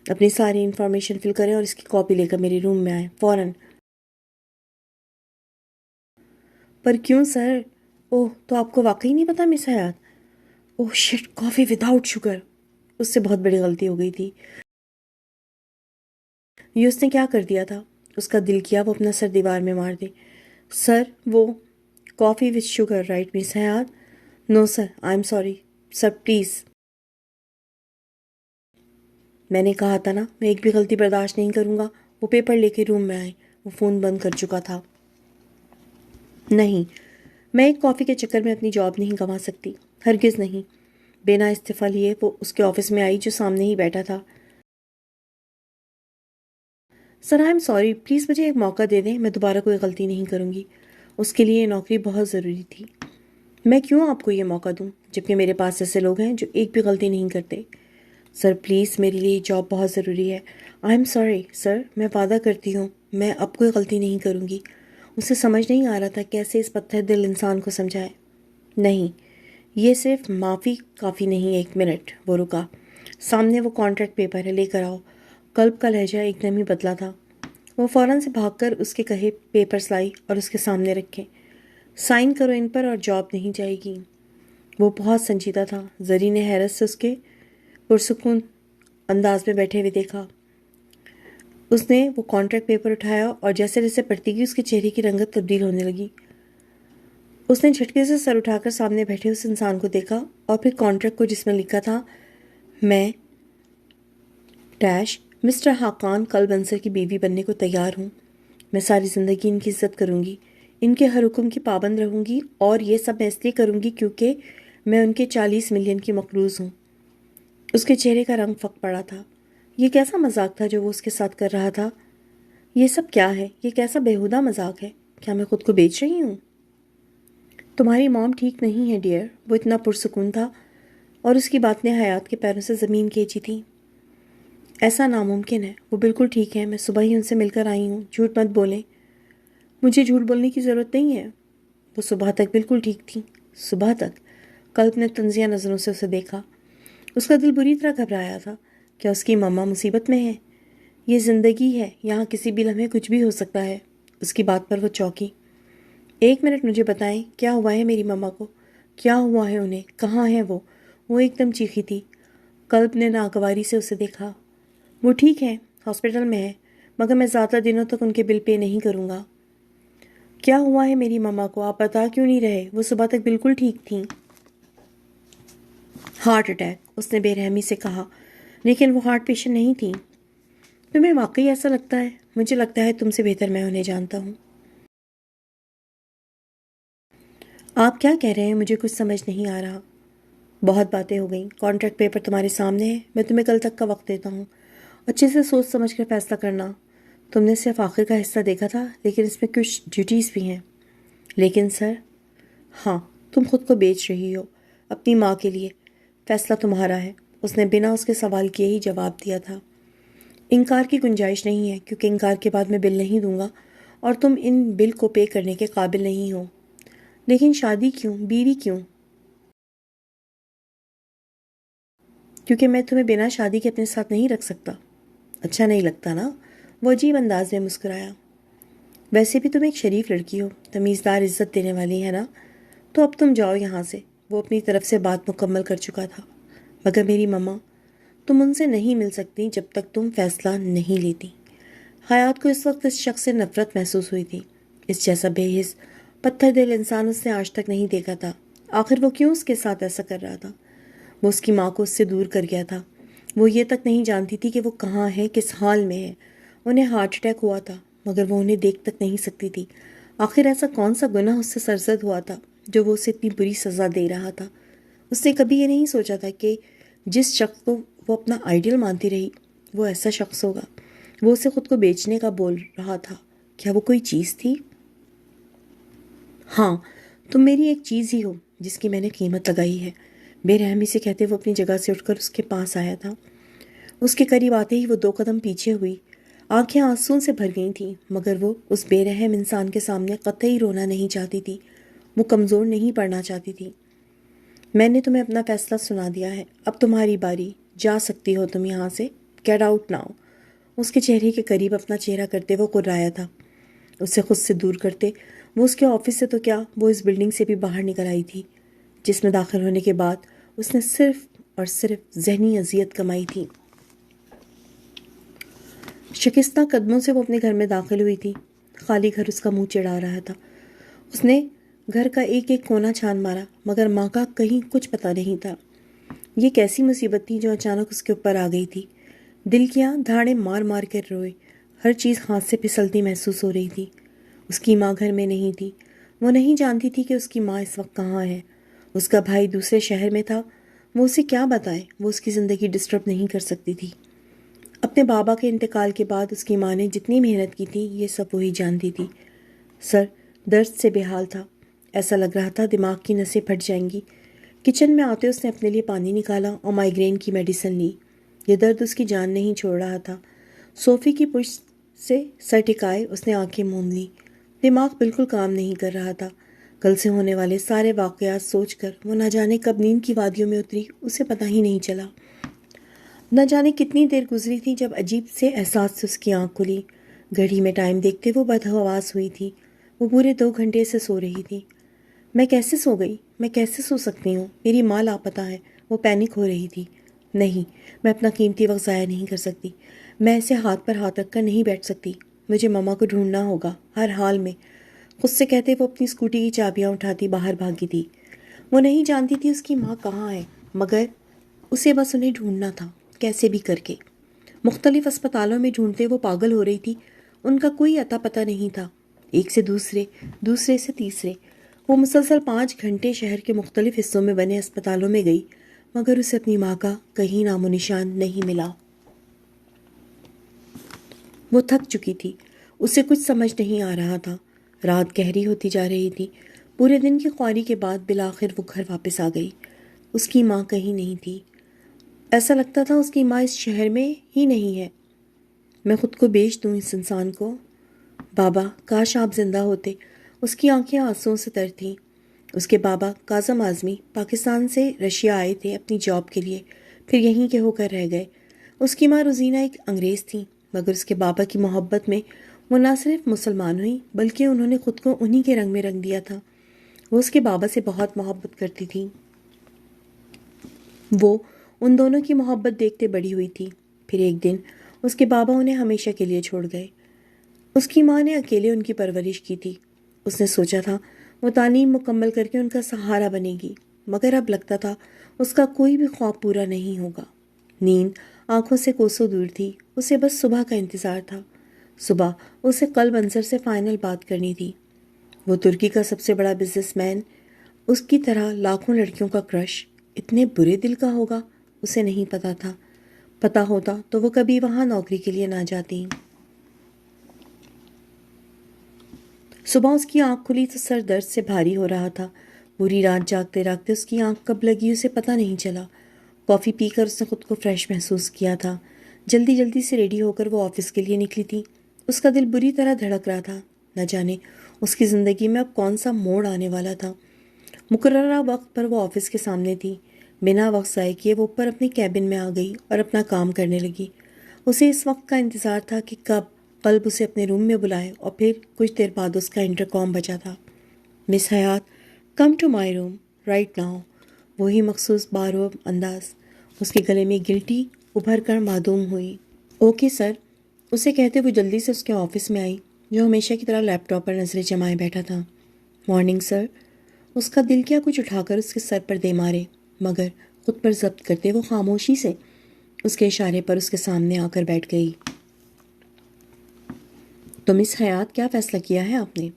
اپنی ساری انفارمیشن فل کریں اور اس کی کاپی لے کر میرے روم میں آئیں فوراً۔ پر کیوں سر؟ اوہ، تو آپ کو واقعی نہیں پتا مس حیات؟ اوہ شٹ، کافی وداؤٹ شوگر۔ اس سے بہت بڑی غلطی ہو گئی تھی۔ یہ اس نے کیا کر دیا تھا؟ اس کا دل کیا وہ اپنا سر دیوار میں مار دے۔ سر، وہ coffee with sugar, right miss Hayat? No sir, I am sorry sir, please. میں نے کہا تھا نا، میں ایک بھی غلطی برداشت نہیں کروں گا، وہ پیپر لے کے روم میں آئے. وہ فون بند کر چکا تھا. نہیں، میں ایک کافی کے چکر میں اپنی جاب نہیں گنوا سکتی، ہرگز نہیں. بنا استعفیٰ لیے وہ اس کے آفس میں آئی جو سامنے ہی بیٹھا تھا. سر آئی ایم سوری، پلیز مجھے ایک موقع دے دیں، میں دوبارہ کوئی غلطی نہیں کروں گی. اس کے لیے یہ نوکری بہت ضروری تھی. میں کیوں آپ کو یہ موقع دوں جبکہ میرے پاس ایسے لوگ ہیں جو ایک بھی غلطی نہیں کرتے. سر پلیز، میرے لیے یہ جاب بہت ضروری ہے. آئی ایم سوری سر، میں وعدہ کرتی ہوں میں اب کوئی غلطی نہیں کروں گی. اسے سمجھ نہیں آ رہا تھا کیسے اس پتھر دل انسان کو سمجھائے. نہیں، یہ صرف معافی کافی نہیں. 1 منٹ. وہ رکا. سامنے وہ کانٹریکٹ پیپر ہے، لے کر آؤ. قلب کا لہجہ ایک دم ہی بدلا تھا. وہ فوراً سے بھاگ کر اس کے کہے پیپرز لائی اور اس کے سامنے رکھے. سائن کرو ان پر اور جاب نہیں جائے گی. وہ بہت سنجیدہ تھا. زری نے حیرت سے اس کے پرسکون انداز میں بیٹھے ہوئے دیکھا. اس نے وہ کانٹریکٹ پیپر اٹھایا اور جیسے جیسے پڑھتی گئی اس کے چہرے کی رنگت تبدیل ہونے لگی. اس نے جھٹکے سے سر اٹھا کر سامنے بیٹھے اس انسان کو دیکھا اور پھر کانٹریکٹ کو جس میں لکھا تھا میں ڈیش مسٹر حقان قلب انصر کی بیوی بننے کو تیار ہوں. میں ساری زندگی ان کی عزت کروں گی، ان کے ہر حکم کی پابند رہوں گی، اور یہ سب میں اس لیے کروں گی کیونکہ میں ان کے 40 ملین کی مقروض ہوں. اس کے چہرے کا رنگ پھک پڑا تھا. یہ کیسا مذاق تھا جو وہ اس کے ساتھ کر رہا تھا؟ یہ سب کیا ہے؟ یہ کیسا بیہودہ مذاق ہے؟ کیا میں خود کو بیچ رہی ہوں؟ تمہاری موم ٹھیک نہیں ہے ڈیئر. وہ اتنا پرسکون تھا اور اس کی باتیں حیات کے پیروں سے زمین کھینچی تھیں. ایسا ناممکن ہے. وہ بالکل ٹھیک ہے. میں صبح ہی ان سے مل کر آئی ہوں. جھوٹ مت بولیں. مجھے جھوٹ بولنے کی ضرورت نہیں ہے. وہ صبح تک بالکل ٹھیک تھی. صبح تک؟ قلب نے تنزیہ نظروں سے اسے دیکھا. اس کا دل بری طرح گھبرایا تھا. کیا اس کی ماما مصیبت میں ہے؟ یہ زندگی ہے، یہاں کسی بھی لمحے کچھ بھی ہو سکتا ہے. اس کی بات پر وہ چونکی. 1 منٹ مجھے بتائیں کیا ہوا ہے میری ماما کو؟ کیا ہوا ہے انہیں؟ کہاں ہے وہ؟ وہ ایک دم چیخی تھی. قلب نے ناگواری سے اسے دیکھا. وہ ٹھیک ہے، ہاسپٹل میں ہے، مگر میں زیادہ دنوں تک ان کے بل پے نہیں کروں گا. کیا ہوا ہے میری ماما کو؟ آپ بتا کیوں نہیں رہے؟ وہ صبح تک بالکل ٹھیک تھیں. ہارٹ اٹیک، اس نے بے رحمی سے کہا. لیکن وہ ہارٹ پیشنٹ نہیں تھیں. تمہیں واقعی ایسا لگتا ہے؟ مجھے لگتا ہے تم سے بہتر میں انہیں جانتا ہوں. آپ کیا کہہ رہے ہیں؟ مجھے کچھ سمجھ نہیں آ رہا. بہت باتیں ہو گئیں. کانٹریکٹ پیپر تمہارے سامنے ہے. میں تمہیں کل تک کا وقت دیتا ہوں. اچھے سے سوچ سمجھ کر فیصلہ کرنا. تم نے صرف آخر کا حصہ دیکھا تھا، لیکن اس میں کچھ ڈیوٹیز بھی ہیں. لیکن سر؟ ہاں، تم خود کو بیچ رہی ہو اپنی ماں کے لیے. فیصلہ تمہارا ہے. اس نے بنا اس کے سوال کیے ہی جواب دیا تھا. انکار کی گنجائش نہیں ہے، کیونکہ انکار کے بعد میں بل نہیں دوں گا اور تم ان بل کو پے کرنے کے قابل نہیں ہو. لیکن شادی کیوں؟ بیوی کیوں؟ کیونکہ میں تمہیں بنا شادی کے اپنے ساتھ نہیں رکھ سکتا. اچھا نہیں لگتا نا؟ وہ عجیب انداز میں مسکرایا. ویسے بھی تم ایک شریف لڑکی ہو، تمیزدار، عزت دینے والی ہے نا؟ تو اب تم جاؤ یہاں سے. وہ اپنی طرف سے بات مکمل کر چکا تھا. مگر میری ماما، تم ان سے نہیں مل سکتی جب تک تم فیصلہ نہیں لیتی. حیات کو اس وقت اس شخص سے نفرت محسوس ہوئی تھی. اس جیسا بے حس پتھر دل انسان اس نے آج تک نہیں دیکھا تھا. آخر وہ کیوں اس کے ساتھ ایسا کر رہا تھا؟ وہ اس کی ماں کو اس سے دور کر گیا تھا. وہ یہ تک نہیں جانتی تھی کہ وہ کہاں ہے، کس حال میں ہے. انہیں ہارٹ اٹیک ہوا تھا مگر وہ انہیں دیکھ تک نہیں سکتی تھی. آخر ایسا کون سا گناہ اس سے سرزد ہوا تھا جو وہ اسے اتنی بری سزا دے رہا تھا؟ اس نے کبھی یہ نہیں سوچا تھا کہ جس شخص کو وہ اپنا آئیڈیل مانتی رہی وہ ایسا شخص ہوگا. وہ اسے خود کو بیچنے کا بول رہا تھا. کیا وہ کوئی چیز تھی؟ ہاں، تم میری ایک چیز ہی ہو جس کی میں نے قیمت لگائی ہے. بے رحمی سے کہتے وہ اپنی جگہ سے اٹھ کر اس کے پاس آیا تھا. اس کے قریب آتے ہی وہ 2 قدم پیچھے ہوئی. آنکھیں آنسوں سے بھر گئی تھیں مگر وہ اس بے رحم انسان کے سامنے قطعی رونا نہیں چاہتی تھی. وہ کمزور نہیں پڑنا چاہتی تھی. میں نے تمہیں اپنا فیصلہ سنا دیا ہے. اب تمہاری باری. جا سکتی ہو تم یہاں سے. Get out now. اس کے چہرے کے قریب اپنا چہرہ کرتے وہ قرایا تھا. اسے خود سے دور کرتے وہ اس کے آفس سے تو کیا، وہ اس بلڈنگ سے بھی باہر نکل آئی تھی جس میں داخل ہونے کے بعد اس نے صرف اور صرف ذہنی اذیت کمائی تھی. شکستہ قدموں سے وہ اپنے گھر میں داخل ہوئی تھی. خالی گھر اس کا منہ چڑھا رہا تھا. اس نے گھر کا ایک ایک کونا چھان مارا مگر ماں کا کہیں کچھ پتہ نہیں تھا. یہ کیسی مصیبت تھی جو اچانک اس کے اوپر آ گئی تھی. دل کیا دھاڑیں مار مار کر روئے. ہر چیز ہاتھ سے پھسلتی محسوس ہو رہی تھی۔ اس کی ماں گھر میں نہیں تھی۔ وہ نہیں جانتی تھی کہ اس کی ماں اس وقت کہاں ہے۔ اس کا بھائی دوسرے شہر میں تھا۔ وہ اسے کیا بتائے؟ وہ اس کی زندگی ڈسٹرب نہیں کر سکتی تھی۔ اپنے بابا کے انتقال کے بعد اس کی ماں نے جتنی محنت کی تھی یہ سب وہی جانتی تھی۔ سر درد سے بے حال تھا۔ ایسا لگ رہا تھا دماغ کی نسیں پھٹ جائیں گی۔ کچن میں آتے اس نے اپنے لیے پانی نکالا اور مائیگرین کی میڈیسن لی۔ یہ درد اس کی جان نہیں چھوڑ رہا تھا۔ صوفی کی پشت سے سر ٹکائے اس نے آنکھیں موم لی۔ دماغ بالکل کام نہیں کر رہا تھا۔ کل سے ہونے والے سارے واقعات سوچ کر وہ نہ جانے کب نیند کی وادیوں میں اتری، اسے پتہ ہی نہیں چلا۔ نہ جانے کتنی دیر گزری تھی جب عجیب سے احساس سے اس کی آنکھ کھلی۔ گھڑی میں ٹائم دیکھتے وہ بدحواس ہوئی تھی۔ وہ پورے 2 گھنٹے سے سو رہی تھی۔ میں کیسے سو گئی؟ میں کیسے سو سکتی ہوں؟ میری ماں لاپتہ ہے۔ وہ پینک ہو رہی تھی۔ نہیں، میں اپنا قیمتی وقت ضائع نہیں کر سکتی۔ میں ایسے ہاتھ پر ہاتھ رکھ کر نہیں بیٹھ سکتی۔ مجھے ماما کو ڈھونڈنا ہوگا ہر حال میں۔ خود سے کہتے وہ اپنی اسکوٹی کی چابیاں اٹھاتی باہر بھاگی تھی۔ وہ نہیں جانتی تھی اس کی ماں کہاں ہے، مگر اسے بس انہیں ڈھونڈنا تھا، کیسے بھی کر کے۔ مختلف اسپتالوں میں ڈھونڈتے وہ پاگل ہو رہی تھی۔ ان کا کوئی اتا پتہ نہیں تھا۔ ایک سے دوسرے، دوسرے سے تیسرے۔ وہ مسلسل 5 گھنٹے شہر کے مختلف حصوں میں بنے اسپتالوں میں گئی، مگر اسے اپنی ماں کا کہیں نام و نشان نہیں ملا۔ وہ تھک چکی تھی۔ اسے کچھ سمجھ نہیں آ رہا تھا۔ رات گہری ہوتی جا رہی تھی۔ پورے دن کی خواری کے بعد بالآخر وہ گھر واپس آ گئی۔ اس کی ماں کہیں نہیں تھی۔ ایسا لگتا تھا اس کی ماں اس شہر میں ہی نہیں ہے۔ میں خود کو بیچ دوں اس انسان کو۔ بابا کاش آپ زندہ ہوتے۔ اس کی آنکھیں آنسوؤں سے تر تھیں۔ اس کے بابا کاظم اعظمی پاکستان سے رشیا آئے تھے اپنی جاب کے لیے، پھر یہیں کے ہو کر رہ گئے۔ اس کی ماں روزینہ ایک انگریز تھیں، مگر اس کے بابا کی محبت میں وہ نہ صرف مسلمان ہوئی بلکہ انہوں نے خود کو انہی کے رنگ میں رنگ دیا تھا۔ وہ اس کے بابا سے بہت محبت کرتی تھی۔ وہ ان دونوں کی محبت دیکھتے بڑی ہوئی تھی۔ پھر ایک دن اس کے بابا انہیں ہمیشہ کے لیے چھوڑ گئے۔ اس کی ماں نے اکیلے ان کی پرورش کی تھی۔ اس نے سوچا تھا وہ تعلیم مکمل کر کے ان کا سہارا بنے گی، مگر اب لگتا تھا اس کا کوئی بھی خواب پورا نہیں ہوگا۔ نیند آنکھوں سے کوسوں دور تھی۔ اسے بس صبح کا انتظار تھا۔ صبح اسے قلب انصر سے فائنل بات کرنی تھی۔ وہ ترکی کا سب سے بڑا بزنس مین، اس کی طرح لاکھوں لڑکیوں کا کرش، اتنے برے دل کا ہوگا، اسے نہیں پتا تھا۔ پتا ہوتا تو وہ کبھی وہاں نوکری کے لیے نہ جاتی۔ صبح اس کی آنکھ کھلی تو سر درد سے بھاری ہو رہا تھا۔ پوری رات جاگتے جاگتے اس کی آنکھ کب لگی اسے پتہ نہیں چلا۔ کافی پی کر اس نے خود کو فریش محسوس کیا تھا۔ جلدی جلدی سے ریڈی ہو کر وہ آفس کے لیے نکلی تھی۔ اس کا دل بری طرح دھڑک رہا تھا۔ نہ جانے اس کی زندگی میں اب کون سا موڑ آنے والا تھا۔ مقررہ وقت پر وہ آفس کے سامنے تھی۔ بنا وقت ضائع کیے وہ اوپر اپنے کیبن میں آ گئی اور اپنا کام کرنے لگی۔ اسے اس وقت کا انتظار تھا کہ کب قلب اسے اپنے روم میں بلائے، اور پھر کچھ دیر بعد اس کا انٹرکام بجا تھا۔ Miss Hayat, come to my room right now. وہی مخصوص بارو انداز۔ اس کے گلے میں گلٹی ابھر کر معدوم ہوئی۔ اوکے سر، اسے کہتے وہ جلدی سے اس کے آفس میں آئی، جو ہمیشہ کی طرح لیپ ٹاپ پر نظریں جمائے بیٹھا تھا۔ Morning sir. اس کا دل کیا کچھ اٹھا کر اس کے سر پر دے مارے، مگر خود پر ضبط کرتے وہ خاموشی سے اس کے اشارے پر اس کے سامنے آ کر بیٹھ گئی۔ تو مس حیات، کیا فیصلہ کیا ہے آپ نے؟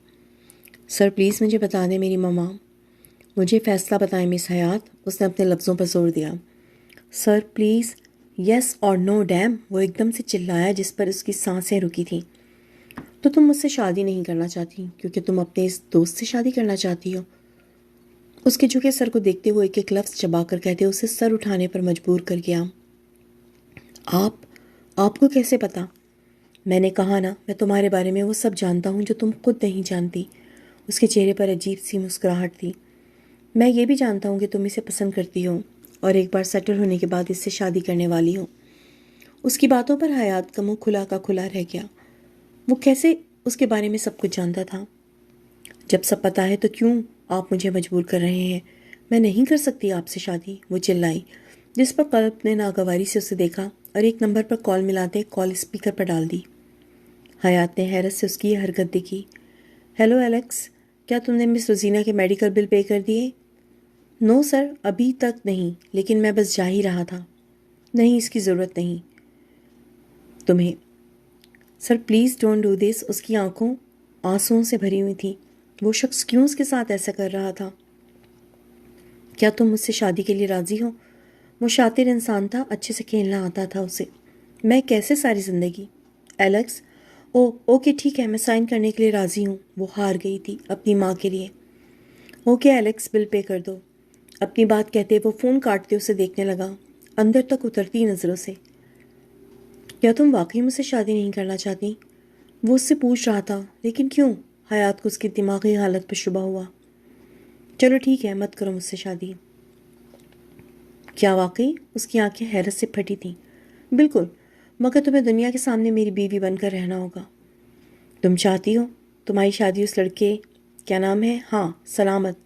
سر پلیز مجھے بتا دیں میری ماما۔ مجھے فیصلہ بتائیں مس حیات، اس نے اپنے لفظوں پر زور دیا۔ سر پلیز، یس اور نو ڈیم، وہ ایک دم سے چلایا جس پر اس کی سانسیں رکی تھیں۔ تو تم مجھ سے شادی نہیں کرنا چاہتی کیونکہ تم اپنے اس دوست سے شادی کرنا چاہتی ہو؟ اس کے جھکے سر کو دیکھتے وہ ایک ایک لفظ چبا کر کہتے اسے سر اٹھانے پر مجبور کر گیا۔ آپ کو کیسے پتا؟ میں نے کہا نا، میں تمہارے بارے میں وہ سب جانتا ہوں جو تم خود نہیں جانتی۔ اس کے چہرے پر عجیب سی مسکراہٹ تھی۔ میں یہ بھی جانتا ہوں کہ تم اسے پسند کرتی ہو اور ایک بار سیٹل ہونے کے بعد اس سے شادی کرنے والی ہو۔ اس کی باتوں پر حیات کا منہ کھلا کا کھلا رہ گیا۔ وہ کیسے اس کے بارے میں سب کچھ جانتا تھا؟ جب سب پتا ہے تو کیوں آپ مجھے مجبور کر رہے ہیں؟ میں نہیں کر سکتی آپ سے شادی، وہ چلائی، جس پر قلب نے ناگواری سے اسے دیکھا اور ایک نمبر پر کال ملاتے کال اسپیکر پر ڈال دی۔ حیات نے حیرت سے اس کی یہ حرکت دیکھی۔ ہیلو ایلیکس، کیا تم نے مس روزینہ کے میڈیکل بل پے کر دیے؟ نو سر، ابھی تک نہیں، لیکن میں بس جا ہی رہا تھا۔ نہیں، اس کی ضرورت نہیں تمہیں۔ Sir please don't do this. اس کی آنکھوں آنسوؤں سے بھری ہوئی تھیں. وہ شخص کیوں اس کے ساتھ ایسا کر رہا تھا؟ کیا تم مجھ سے شادی کے لیے راضی ہو؟ وہ شاطر انسان تھا، اچھے سے کھیلنا آتا تھا اسے. میں کیسے ساری زندگی؟ ایلیکس، اوکے ٹھیک ہے، میں سائن کرنے کے لیے راضی ہوں. وہ ہار گئی تھی اپنی ماں کے لیے. اوکے ایلیکس، بل پے کر دو. اپنی بات کہتے وہ فون کاٹتے اسے دیکھنے لگا، اندر تک اترتی نظروں سے. کیا تم واقعی مجھ سے شادی نہیں کرنا چاہتی؟ وہ اس سے پوچھ رہا تھا، لیکن کیوں؟ حیات کو اس کی دماغی حالت پر شبہ ہوا. چلو ٹھیک ہے، مت کرو مجھ سے شادی. کیا واقعی؟ اس کی آنکھیں حیرت سے پھٹی تھیں. بالکل، مگر تمہیں دنیا کے سامنے میری بیوی بن کر رہنا ہوگا. تم چاہتی ہو تمہاری شادی اس لڑکے، کیا نام ہے، ہاں سلامت،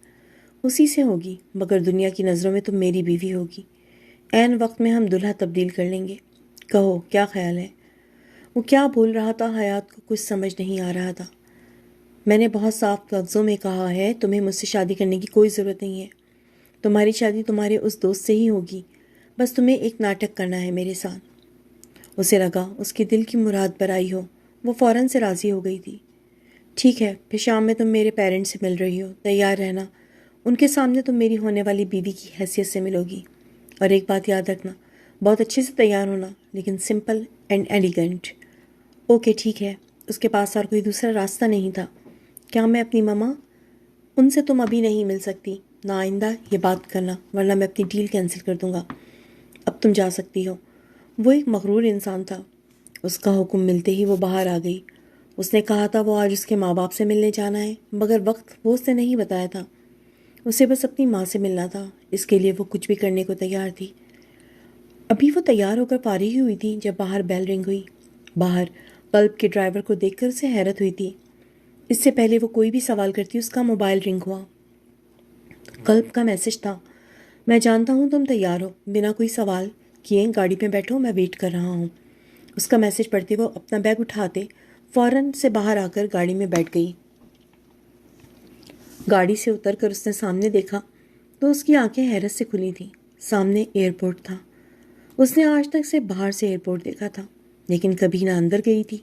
اسی سے ہوگی، مگر دنیا کی نظروں میں تم میری بیوی ہوگی. عین وقت میں ہم دلہا تبدیل کر لیں گے. کہو کیا خیال ہے؟ وہ کیا بول رہا تھا حیات کو کچھ سمجھ نہیں آ رہا تھا. میں نے بہت صاف لفظوں میں کہا ہے تمہیں مجھ سے شادی کرنے کی کوئی ضرورت نہیں ہے. تمہاری شادی تمہارے اس دوست سے ہی ہوگی، بس تمہیں ایک ناٹک کرنا ہے میرے ساتھ. اسے لگا اس کے دل کی مراد پر آئی ہو. وہ فوراً سے راضی ہو گئی تھی. ٹھیک ہے، پھر شام میں تم میرے پیرنٹس سے مل رہی ہو، تیار رہنا. ان کے سامنے تم میری ہونے والی بیوی کی حیثیت سے ملو گی. اور ایک بات یاد رکھنا، بہت اچھے سے تیار ہونا، لیکن سمپل اینڈ ایلیگنٹ. اوکے ٹھیک ہے. اس کے پاس اور کوئی دوسرا راستہ نہیں تھا. کیا میں اپنی ماما؟ ان سے تم ابھی نہیں مل سکتی. نہ آئندہ یہ بات کرنا، ورنہ میں اپنی ڈیل کینسل کر دوں گا. اب تم جا سکتی ہو. وہ ایک مغرور انسان تھا. اس کا حکم ملتے ہی وہ باہر آ گئی. اس نے کہا تھا وہ آج اس کے ماں باپ سے ملنے جانا ہے، مگر وقت وہ اس نے نہیں بتایا تھا. اسے بس اپنی ماں سے ملنا تھا. اس کے لیے وہ کچھ بھی کرنے کو تیار تھی. ابھی وہ تیار ہو کر فارغ ہی ہوئی تھی جب باہر بیل رنگ ہوئی. باہر قلب کے ڈرائیور کو دیکھ کر اسے حیرت ہوئی تھی. اس سے پہلے وہ کوئی بھی سوال کرتی اس کا موبائل رنگ ہوا. قلب کا میسج تھا، میں جانتا ہوں تم تیار ہو، بنا کوئی سوال کیے گاڑی پہ بیٹھو، میں ویٹ کر رہا ہوں. اس کا میسج پڑھتے وہ اپنا بیگ اٹھاتے فوراً سے باہر آ کر گاڑی میں بیٹھ گئی. گاڑی سے اتر کر اس نے سامنے دیکھا تو اس کی آنکھیں حیرت سے کھلی تھیں. سامنے ایئرپورٹ تھا. اس نے آج تک سے باہر سے ایئرپورٹ دیکھا تھا، لیکن کبھی نہ اندر گئی تھی،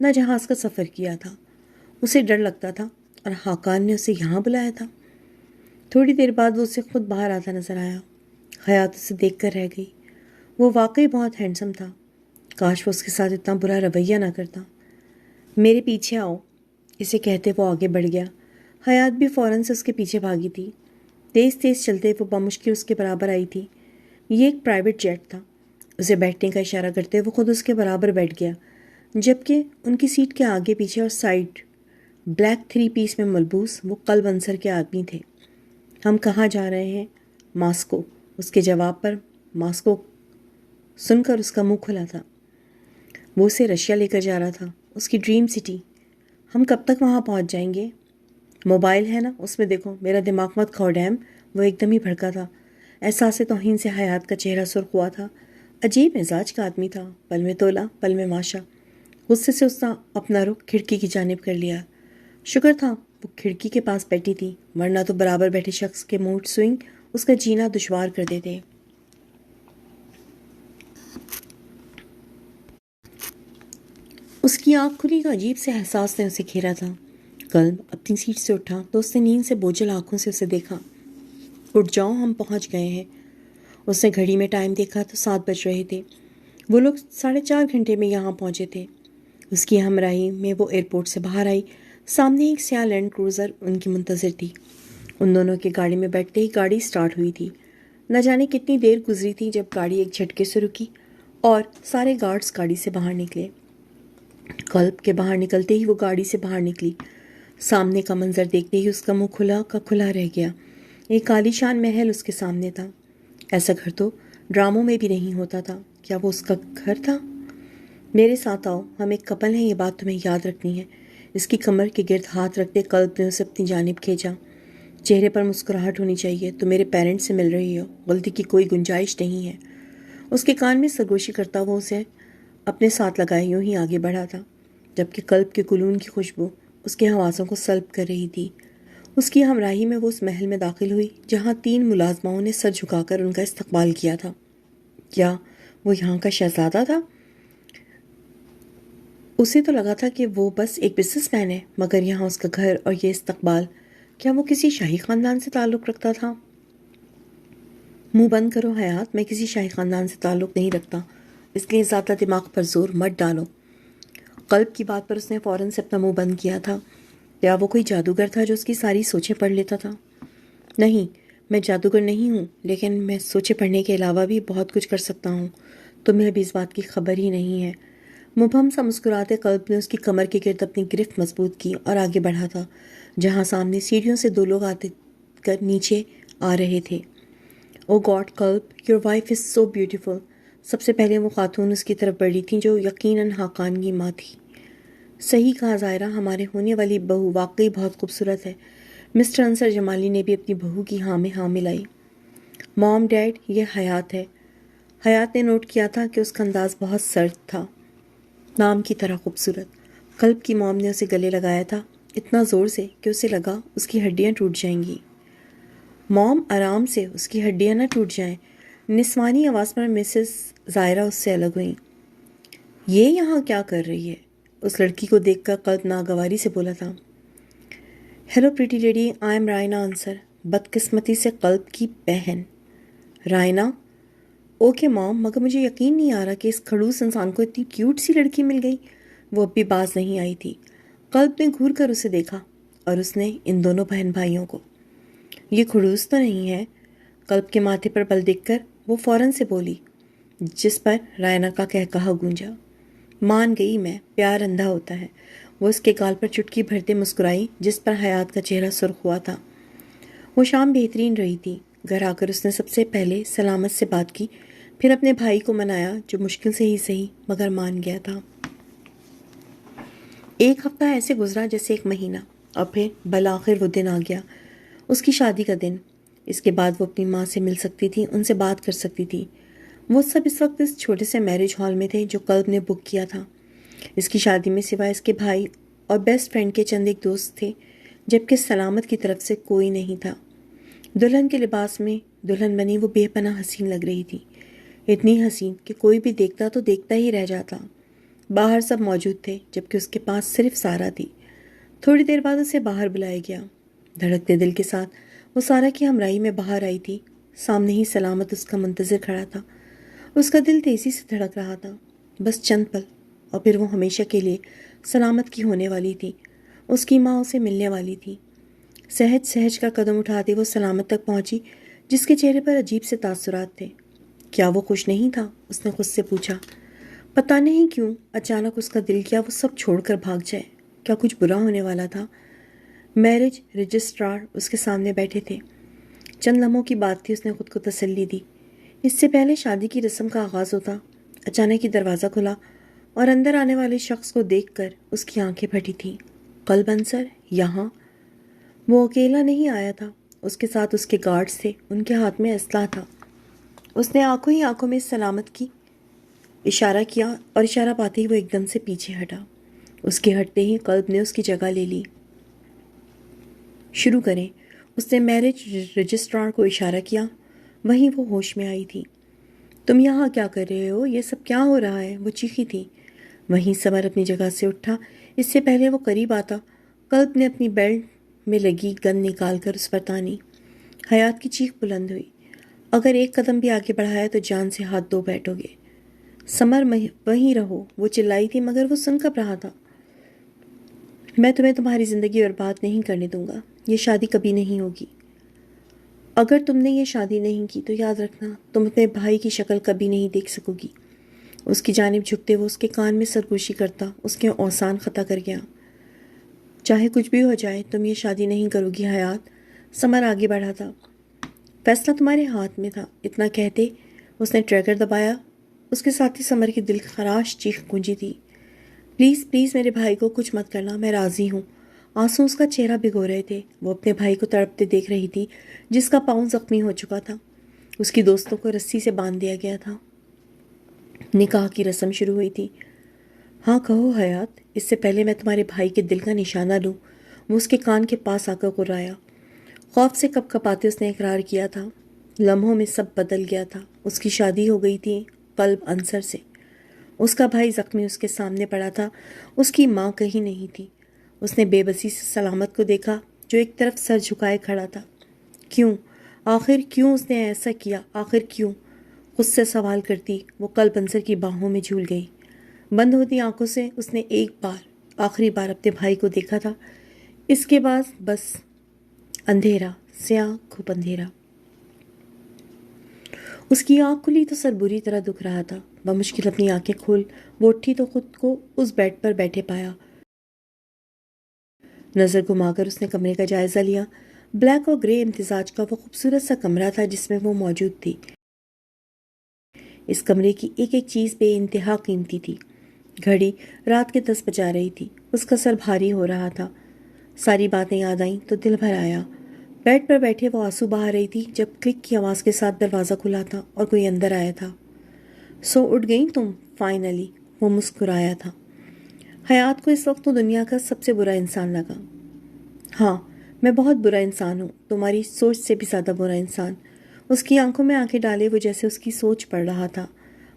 نہ جہاز کا سفر کیا تھا. اسے ڈر لگتا تھا، اور حاکان نے اسے یہاں بلایا تھا. تھوڑی دیر بعد وہ اسے خود باہر آتا نظر آیا. حیات اسے دیکھ کر رہ گئی. وہ واقعی بہت ہینڈسم تھا. کاش وہ اس کے ساتھ اتنا برا رویہ نہ کرتا. میرے پیچھے آؤ، اسے کہتے وہ آگے بڑھ گیا. حیات بھی فوراً سے اس کے پیچھے بھاگی تھی. تیز تیز چلتے وہ بمشکل اس کے برابر آئی تھی. یہ ایک پرائیویٹ جیٹ تھا. اسے بیٹھنے کا اشارہ کرتے وہ خود اس کے برابر بیٹھ گیا، جبکہ ان کی سیٹ کے آگے پیچھے اور سائڈ بلیک 3 پیس میں ملبوس وہ قلب عنصر کے آدمی تھے. ہم کہاں جا رہے ہیں؟ ماسکو. اس کے جواب پر ماسکو سن کر اس کا منہ کھلا تھا. وہ اسے رشیا لے کر جا رہا تھا، اس کی ڈریم سٹی. ہم کب تک وہاں پہنچ جائیں گے؟ موبائل ہے نا، اس میں دیکھو. میرا دماغ مت کھاؤ ڈیم. وہ ایک دم ہی بھڑکا تھا. احساس توہین سے حیات کا چہرہ سرخ ہوا تھا. عجیب مزاج کا آدمی تھا، پل میں تولا پل میں ماشا. غصے سے اس نے اپنا رخ کھڑکی کی جانب کر لیا. شکر تھا وہ کھڑکی کے پاس بیٹھی تھی، ورنہ تو برابر بیٹھے شخص کے موڈ سوئنگ اس کا جینا دشوار کر دیتے. اس کی آنکھ کھلی تو عجیب سے احساس نے اسے گھیرا تھا. قلب اپنی سیٹ سے اٹھا تو اس نے نیند سے بوجھل آنکھوں سے اسے دیکھا. اٹھ جاؤ، ہم پہنچ گئے ہیں. اس نے گھڑی میں ٹائم دیکھا تو 7 بج رہے تھے. وہ لوگ 4.5 گھنٹے میں یہاں پہنچے تھے. اس کی ہمراہی میں وہ ایئرپورٹ سے باہر آئی. سامنے ایک سیاہ لینڈ کروزر ان کی منتظر تھی. ان دونوں کی گاڑی میں بیٹھتے ہی گاڑی سٹارٹ ہوئی تھی. نہ جانے کتنی دیر گزری تھی جب گاڑی ایک جھٹکے سے رکی اور سارے گارڈز گاڑی سے باہر نکلے. قلب کے باہر نکلتے ہی وہ گاڑی سے باہر نکلی. سامنے کا منظر دیکھتے ہی اس کا منہ کھلا کا کھلا رہ گیا. ایک عالیشان محل اس کے سامنے تھا. ایسا گھر تو ڈراموں میں بھی نہیں ہوتا تھا. کیا وہ اس کا گھر تھا؟ میرے ساتھ آؤ، ہم ایک کپل ہیں، یہ بات تمہیں یاد رکھنی ہے. اس کی کمر کے گرد ہاتھ رکھتے قلب نے اسے اپنی جانب کھینچا. چہرے پر مسکراہٹ ہونی چاہیے. تو میرے پیرنٹس سے مل رہی ہو، غلطی کی کوئی گنجائش نہیں ہے. اس کے کان میں سرگوشی کرتا وہ اسے اپنے ساتھ لگائے یوں ہی آگے بڑھا تھا، جبکہ قلب کے کلون کی خوشبو اس کے حواسوں کو سلب کر رہی تھی. اس کی ہمراہی میں وہ اس محل میں داخل ہوئی جہاں 3 ملازماؤں نے سر جھکا کر ان کا استقبال کیا تھا. کیا وہ یہاں کا شہزادہ تھا؟ اسے تو لگا تھا کہ وہ بس ایک بزنس مین ہے، مگر یہاں اس کا گھر اور یہ استقبال، کیا وہ کسی شاہی خاندان سے تعلق رکھتا تھا؟ منہ بند کرو حیات، میں کسی شاہی خاندان سے تعلق نہیں رکھتا، اس لیے زیادہ دماغ پر زور مت ڈالو۔ قلب کی بات پر اس نے فوراً سے اپنا منہ بند کیا تھا۔ کیا وہ کوئی جادوگر تھا جو اس کی ساری سوچیں پڑھ لیتا تھا؟ نہیں، میں جادوگر نہیں ہوں، لیکن میں سوچیں پڑھنے کے علاوہ بھی بہت کچھ کر سکتا ہوں۔ تمہیں ابھی اس بات کی خبر ہی نہیں ہے۔ مبہم سا مسکراتے قلب نے اس کی کمر کے گرد اپنی گرفت مضبوط کی اور آگے بڑھا تھا، جہاں سامنے سیڑھیوں سے دو لوگ آتے کر نیچے آ رہے تھے۔ Oh God Qalb, your wife is so beautiful. سب سے پہلے وہ خاتون اس کی طرف بڑھی تھیں جو یقیناً حقان کی ماں تھی۔ صحیح کہا ظاہرہ، ہمارے ہونے والی بہو واقعی بہت خوبصورت ہے۔ مسٹر انصر جمالی نے بھی اپنی بہو کی ہاں میں ہاں ملائی۔ موم ڈیڈ، یہ حیات ہے۔ حیات نے نوٹ کیا تھا کہ اس کا انداز بہت سرد تھا، نام کی طرح خوبصورت۔ قلب کی موم نے اسے گلے لگایا تھا، اتنا زور سے کہ اسے لگا اس کی ہڈیاں ٹوٹ جائیں گی۔ موم آرام سے، اس کی ہڈیاں نہ ٹوٹ جائیں۔ نسوانی آواز پر مسز ظاہرہ اس سے الگ ہوئیں۔ یہ یہاں کیا کر رہی ہے؟ اس لڑکی کو دیکھ کر قلب ناگواری سے بولا تھا۔ Hello pretty lady, I am Raina Ansar, بدقسمتی سے قلب کی بہن۔ رائنا؟ اوکے موم، مگر مجھے یقین نہیں آ رہا کہ اس کھڑوس انسان کو اتنی کیوٹ سی لڑکی مل گئی۔ وہ اب بھی باز نہیں آئی تھی۔ قلب نے گھور کر اسے دیکھا اور اس نے ان دونوں بہن بھائیوں کو۔ یہ کھڑوس تو نہیں ہے؟ قلب کے ماتھے پر بل دیکھ کر وہ فوراً سے بولی، جس پر رائنا کا کہا گونجا۔ مان گئی میں، پیار اندھا ہوتا ہے۔ وہ اس کے گال پر چٹکی بھرتے مسکرائی، جس پر حیات کا چہرہ سرخ ہوا تھا۔ وہ شام بہترین رہی تھی۔ گھر آ کر اس نے سب سے پہلے سلامت سے بات کی، پھر اپنے بھائی کو منایا جو مشکل سے ہی صحیح مگر مان گیا تھا۔ ایک ہفتہ ایسے گزرا جیسے ایک مہینہ، اور پھر بالآخر وہ دن آ گیا، اس کی شادی کا دن۔ اس کے بعد وہ اپنی ماں سے مل سکتی تھی، ان سے بات کر سکتی تھی۔ وہ سب اس وقت اس چھوٹے سے میرج ہال میں تھے جو قلب نے بک کیا تھا۔ اس کی شادی میں سوائے اس کے بھائی اور بیسٹ فرینڈ کے چند ایک دوست تھے، جبکہ سلامت کی طرف سے کوئی نہیں تھا۔ دلہن کے لباس میں دلہن بنی وہ بے پناہ حسین لگ رہی تھی، اتنی حسین کہ کوئی بھی دیکھتا تو دیکھتا ہی رہ جاتا۔ باہر سب موجود تھے، جبکہ اس کے پاس صرف سارا تھی۔ تھوڑی دیر بعد اسے باہر بلایا گیا۔ دھڑکتے دل کے ساتھ وہ سارا کی ہمراہی میں باہر آئی تھی۔ سامنے ہی سلامت اس کا منتظر کھڑا تھا۔ اس کا دل تیزی سے دھڑک رہا تھا، بس چند پل، اور پھر وہ ہمیشہ کے لیے سلامت کی ہونے والی تھی۔ اس کی ماں اسے ملنے والی تھی۔ سہج سہج کا قدم اٹھاتے وہ سلامت تک پہنچی، جس کے چہرے پر عجیب سے تاثرات تھے۔ کیا وہ خوش نہیں تھا؟ اس نے خود سے پوچھا۔ پتہ نہیں کیوں اچانک اس کا دل کیا وہ سب چھوڑ کر بھاگ جائے۔ کیا کچھ برا ہونے والا تھا؟ میرج رجسٹرار اس کے سامنے بیٹھے تھے۔ چند لمحوں کی بات تھی، اس نے خود کو تسلی دی۔ اس سے پہلے شادی کی رسم کا آغاز ہوتا، اچانک ہی دروازہ کھلا اور اندر آنے والے شخص کو دیکھ کر اس کی آنکھیں پھٹی تھیں۔ قلب انصر یہاں؟ وہ اکیلا نہیں آیا تھا، اس کے ساتھ اس کے گارڈز تھے، ان کے ہاتھ میں اسلحہ تھا۔ اس نے آنکھوں ہی آنکھوں میں سلامت کی اشارہ کیا، اور اشارہ پاتے ہی وہ ایک دم سے پیچھے ہٹا۔ اس کے ہٹتے ہی قلب نے اس کی جگہ لے لی۔ شروع کریں، اس نے میرج رجسٹرار کو اشارہ کیا۔ وہیں وہ ہوش میں آئی تھی۔ تم یہاں کیا کر رہے ہو؟ یہ سب کیا ہو رہا ہے؟ وہ چیخی تھی۔ وہیں سمر اپنی جگہ سے اٹھا۔ اس سے پہلے وہ قریب آتا، قلب نے اپنی بیلٹ میں لگی گن نکال کر اس پر تانی۔ حیات کی چیخ بلند ہوئی۔ اگر ایک قدم بھی آگے بڑھایا تو جان سے ہاتھ دھو بیٹھو گے۔ سمر وہیں رہو، وہ چلائی تھی، مگر وہ سن کب رہا تھا۔ میں تمہیں تمہاری زندگی برباد نہیں کرنے دوں گا۔ یہ شادی کبھی نہیں ہوگی۔ اگر تم نے یہ شادی نہیں کی تو یاد رکھنا تم اپنے بھائی کی شکل کبھی نہیں دیکھ سکو گی۔ اس کی جانب جھکتے وہ اس کے کان میں سرگوشی کرتا، اس کے اوسان خطا کر گیا۔ چاہے کچھ بھی ہو جائے تم یہ شادی نہیں کرو گی حیات۔ سمر آگے بڑھا تھا۔ فیصلہ تمہارے ہاتھ میں تھا۔ اتنا کہتے اس نے ٹریگر دبایا۔ اس کے ساتھ ہی سمر کی دل خراش چیخ گونجی تھی۔ پلیز پلیز میرے بھائی کو کچھ مت کرنا، میں راضی ہوں۔ آنسو اس کا چہرہ بھگو رہے تھے۔ وہ اپنے بھائی کو تڑپتے دیکھ رہی تھی، جس کا پاؤں زخمی ہو چکا تھا۔ اس کی دوستوں کو رسی سے باندھ دیا گیا تھا۔ نکاح کی رسم شروع ہوئی تھی۔ ہاں کہو حیات، اس سے پہلے میں تمہارے بھائی کے دل کا نشانہ لوں۔ وہ اس کے کان کے پاس آ کر گرایا۔ خوف سے کپ کپاتے اس نے اقرار کیا تھا۔ لمحوں میں سب بدل گیا تھا۔ اس کی شادی ہو گئی تھی قلب انصر سے۔ اس کا بھائی زخمی اس کے سامنے پڑا تھا، اس کی ماں کہیں نہیں تھی۔ اس نے بے بسی سے سلامت کو دیکھا جو ایک طرف سر جھکائے کھڑا تھا۔ کیوں؟ آخر کیوں اس نے ایسا کیا؟ آخر کیوں؟ خود سے سوال کرتی وہ قلب انصر کی باہوں میں جھول گئی۔ بند ہوتی آنکھوں سے اس نے ایک بار آخری بار اپنے بھائی کو دیکھا تھا، اس کے بعد بس اندھیرا، سیاہ گھپ اندھیرا۔ اس کی آنکھ کھلی تو سر بری طرح دکھ رہا تھا۔ بمشکل اپنی آنکھیں کھول وہ اٹھی تو خود کو اس بیڈ پر بیٹھے پایا۔ نظر گھما کر اس نے کمرے کا جائزہ لیا۔ بلیک اور گرے امتزاج کا وہ خوبصورت سا کمرہ تھا جس میں وہ موجود تھی۔ اس کمرے کی ایک ایک چیز بے انتہا قیمتی تھی۔ گھڑی رات کے 10 بجا رہی تھی۔ اس کا سر بھاری ہو رہا تھا۔ ساری باتیں یاد آئیں تو دل بھر آیا۔ بیڈ پر بیٹھے وہ آنسو بہا رہی تھی جب کلک کی آواز کے ساتھ دروازہ کھلا تھا اور کوئی اندر آیا تھا۔ سو اٹھ گئی تم فائنلی؟ وہ مسکرایا تھا۔ حیات کو اس وقت تو دنیا کا سب سے برا انسان لگا۔ ہاں، میں بہت برا انسان ہوں، تمہاری سوچ سے بھی زیادہ برا انسان۔ اس کی آنکھوں میں آنکھیں ڈالے وہ جیسے اس کی سوچ پڑھ رہا تھا۔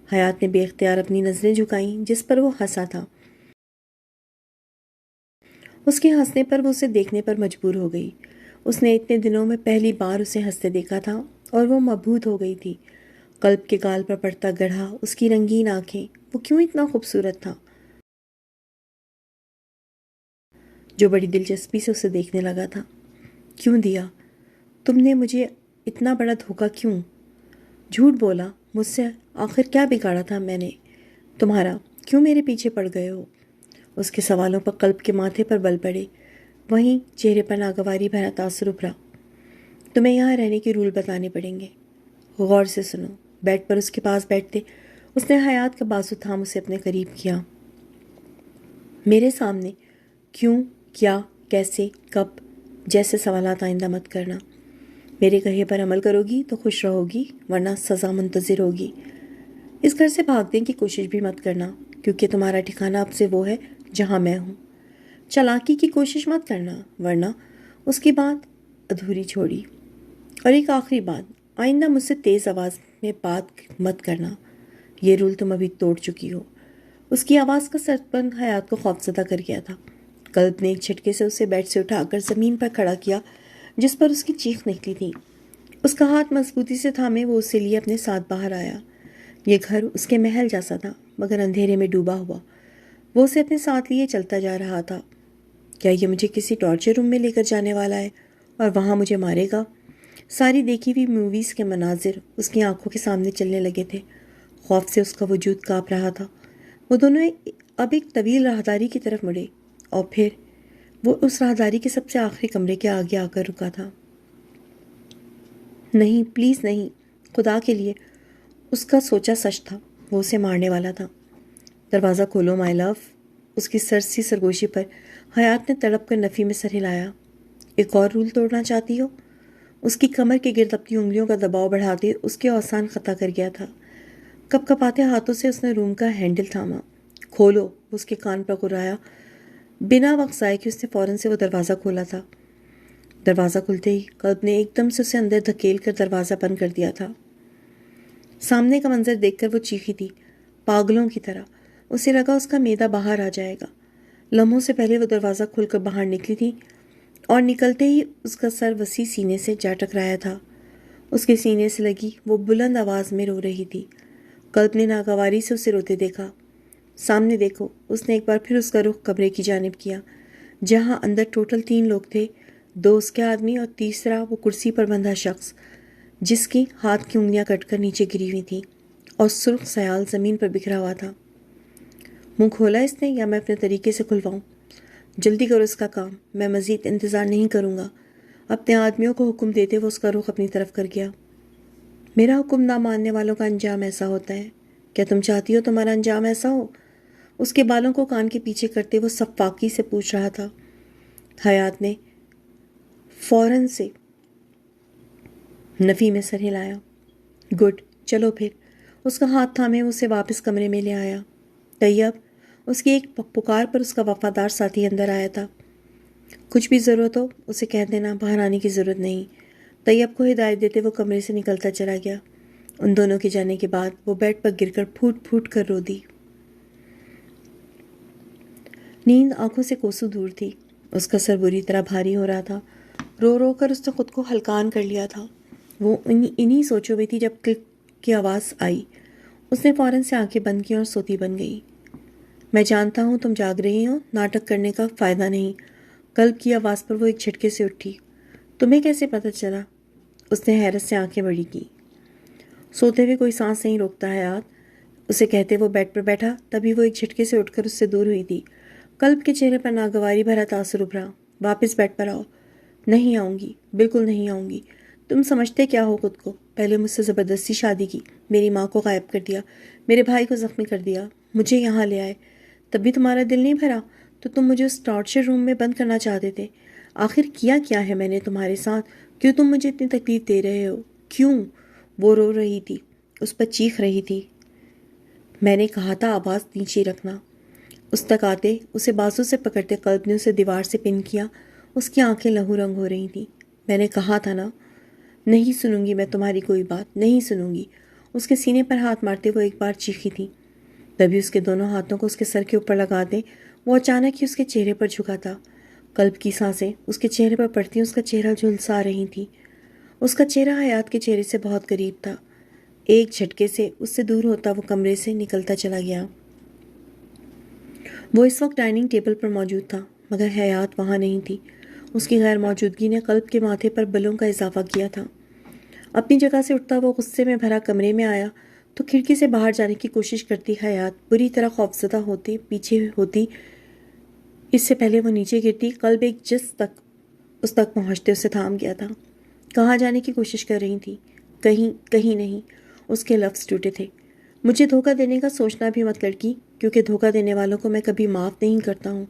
حیات نے بے اختیار اپنی نظریں جھکائیں جس پر وہ ہنسا تھا۔ اس کے ہنسنے پر وہ اسے دیکھنے پر مجبور ہو گئی۔ اس نے اتنے دنوں میں پہلی بار اسے ہنستے دیکھا تھا اور وہ مبہوت ہو گئی تھی۔ قلب کے گال پر پڑتا گڑھا اس کی رنگین آنکھیں، وہ کیوں اتنا خوبصورت تھا؟ جو بڑی دلچسپی سے اسے دیکھنے لگا تھا۔ کیوں دیا؟ تم نے مجھے اتنا بڑا دھوکہ کیوں؟ جھوٹ بولا مجھ سے؟ آخر کیا بگاڑا تھا میں نے تمہارا؟ کیوں میرے پیچھے پڑ گئے ہو؟ اس کے سوالوں پر قلب کے ماتھے پر بل پڑے، وہیں چہرے پر ناگواری بھرا تاثر ابھرا۔ تمہیں یہاں رہنے کے رول بتانے پڑیں گے، غور سے سنو۔ بیڈ پر اس کے پاس بیٹھتے اس نے حیات کا بازو تھام اسے اپنے قریب کیا۔ میرے سامنے کیوں، کیا، کیسے، کب جیسے سوالات آئندہ مت کرنا۔ میرے کہے پر عمل کرو گی تو خوش رہو گی، ورنہ سزا منتظر ہوگی۔ اس گھر سے بھاگنے کی کوشش بھی مت کرنا کیونکہ تمہارا ٹھکانہ اب سے وہ ہے جہاں میں ہوں۔ چالاکی کی کوشش مت کرنا ورنہ اس کی بات ادھوری چھوڑی۔ اور ایک آخری بات، آئندہ مجھ سے تیز آواز میں بات مت کرنا، یہ رول تم ابھی توڑ چکی ہو۔ اس کی آواز کا سرپن حیات کو خوفزدہ کر گیا تھا۔ قلب نے ایک جھٹکے سے اسے بیڈ سے اٹھا کر زمین پر کھڑا کیا جس پر اس کی چیخ نکلی تھی۔ اس کا ہاتھ مضبوطی سے تھامے وہ اسے لیے اپنے ساتھ باہر آیا۔ یہ گھر اس کے محل جیسا تھا مگر اندھیرے میں ڈوبا ہوا۔ وہ اسے اپنے ساتھ لیے چلتا جا رہا تھا۔ کیا یہ مجھے کسی ٹارچر روم میں لے کر جانے والا ہے اور وہاں مجھے مارے گا؟ ساری دیکھی ہوئی موویز کے مناظر اس کی آنکھوں کے سامنے چلنے لگے تھے۔ خوف سے اس کا وجود کانپ رہا تھا۔ وہ دونوں اب ایک طویل راہداری کی طرف مڑے اور پھر وہ اس راہداری کے سب سے آخری کمرے کے آگے آ کر رکا تھا۔ نہیں، پلیز نہیں، خدا کے لیے۔ اس کا سوچا سچ تھا، وہ اسے مارنے والا تھا۔ دروازہ کھولو مائی لو۔ اس کی سرسی سرگوشی پر حیات نے تڑپ کر نفی میں سر ہلایا۔ ایک اور رول توڑنا چاہتی ہو؟ اس کی کمر کے گرد اپنی انگلیوں کا دباؤ بڑھاتے اس کے اوسان خطا کر گیا تھا۔ کپ کپاتے ہاتھوں سے اس نے روم کا ہینڈل تھاما۔ کھولو، اس کے کان پر گرایا۔ بنا وقت ضائع کہ اس نے فوراً سے وہ دروازہ کھولا تھا۔ دروازہ کھلتے ہی قلب نے ایک دم سے اسے اندر دھکیل کر دروازہ بند کر دیا تھا۔ سامنے کا منظر دیکھ کر وہ چیخی تھی، پاگلوں کی طرح۔ اسے لگا اس کا معدہ باہر آ جائے گا۔ لمحوں سے پہلے وہ دروازہ کھول کر باہر نکلی تھی اور نکلتے ہی اس کا سر وسیع سینے سے جا ٹکرایا تھا۔ اس کے سینے سے لگی وہ بلند آواز میں رو رہی تھی۔ قلب نے ناگواری سے اسے روتے دیکھا۔ سامنے دیکھو، اس نے ایک بار پھر اس کا رخ کمرے کی جانب کیا جہاں اندر ٹوٹل 3 لوگ تھے، 2 اس کے آدمی اور تیسرا وہ کرسی پر بندھا شخص جس کی ہاتھ کی انگلیاں کٹ کر نیچے گری ہوئی تھیں اور سرخ سیال زمین پر بکھرا ہوا تھا۔ منہ کھولا اس نے یا میں اپنے طریقے سے کھلواؤں؟ جلدی کرو اس کا کام، میں مزید انتظار نہیں کروں گا۔ اپنے آدمیوں کو حکم دیتے وہ اس کا رخ اپنی طرف کر گیا۔ میرا حکم نہ ماننے والوں کا انجام ایسا ہوتا ہے، کیا تم چاہتی ہو تمہارا انجام ایسا ہو؟ اس کے بالوں کو کان کے پیچھے کرتے وہ سفاکی سے پوچھ رہا تھا۔ حیات نے فوراً سے نفی میں سر ہلایا۔ گڈ، چلو پھر۔ اس کا ہاتھ تھامے اسے واپس کمرے میں لے آیا۔ طیب، اس کی ایک پکار پر اس کا وفادار ساتھی اندر آیا تھا۔ کچھ بھی ضرورت ہو اسے کہہ دینا، باہر آنے کی ضرورت نہیں۔ طیب کو ہدایت دیتے وہ کمرے سے نکلتا چلا گیا۔ ان دونوں کے جانے کے بعد وہ بیڈ پر گر کر پھوٹ پھوٹ کر رو دی۔ نیند آنکھوں سے کوسوں دور تھی، اس کا سر بری طرح بھاری ہو رہا تھا۔ رو رو کر اس نے خود کو ہلکان کر لیا تھا۔ وہ انہی سوچوں میں تھی جب کلک کی آواز آئی۔ اس نے فوراً سے آنکھیں بند کی اور سوتی بن گئی۔ میں جانتا ہوں تم جاگ رہی ہو، ناٹک کرنے کا فائدہ نہیں۔ قلب کی آواز پر وہ ایک جھٹکے سے اٹھی۔ تمہیں کیسے پتہ چلا؟ اس نے حیرت سے آنکھیں بڑی کی۔ سوتے ہوئے کوئی سانس نہیں روکتا حیات، اسے کہتے وہ بیڈ پر بیٹھا، تبھی وہ ایک جھٹکے سے اٹھ کر اس سے دور ہوئی تھی۔ قلب کے چہرے پر ناگواری بھرا تاثر ابھرا۔ واپس بیڈ پر آؤ۔ نہیں آؤں گی، بالکل نہیں آؤں گی۔ تم سمجھتے کیا ہو خود کو؟ پہلے مجھ سے زبردستی شادی کی، میری ماں کو غائب کر دیا، میرے بھائی کو زخمی کر دیا، مجھے یہاں لے آئے، تب بھی تمہارا دل نہیں بھرا تو تم مجھے اس ٹارچر روم میں بند کرنا چاہتے تھے۔ آخر کیا ہے میں نے تمہارے ساتھ؟ کیوں تم مجھے اتنی تکلیف دے رہے ہو؟ کیوں؟ وہ رو رہی تھی، اس پر چیخ رہی تھی۔ میں نے کہا تھا آواز نیچے رکھنا۔ اس تک آتے اسے بازو سے پکڑتے قلب نے اسے دیوار سے پن کیا۔ اس کی آنکھیں لہو رنگ ہو رہی تھیں۔ میں نے کہا تھا نا، نہیں سنوں گی میں تمہاری کوئی بات، نہیں سنوں گی۔ اس کے سینے پر ہاتھ مارتے وہ ایک بار چیخی تھی۔ تبھی اس کے دونوں ہاتھوں کو اس کے سر کے اوپر لگاتے وہ اچانک ہی اس کے چہرے پر جھکا تھا۔ قلب کی سانسیں اس کے چہرے پر پڑتی اس کا چہرہ جھلسا رہی تھیں۔ اس کا چہرہ حیات کے چہرے سے بہت قریب تھا۔ ایک جھٹکے سے اس سے دور ہوتا وہ کمرے سے نکلتا چلا گیا۔ وہ اس وقت ڈائننگ ٹیبل پر موجود تھا، مگر حیات وہاں نہیں تھی۔ اس کی غیر موجودگی نے قلب کے ماتھے پر بلوں کا اضافہ کیا تھا۔ اپنی جگہ سے اٹھتا وہ غصے میں بھرا کمرے میں آیا تو کھڑکی سے باہر جانے کی کوشش کرتی حیات بری طرح خوفزدہ ہوتے پیچھے ہوتی۔ اس سے پہلے وہ نیچے گرتی، قلب ایک جس تک اس تک پہنچتے اسے تھام گیا تھا۔ کہاں جانے کی کوشش کر رہی تھی؟ کہیں نہیں، اس کے لفظ ٹوٹے تھے۔ مجھے دھوکہ دینے کا سوچنا بھی مت لڑکی، کیونکہ دھوکہ دینے والوں کو میں کبھی معاف نہیں کرتا ہوں۔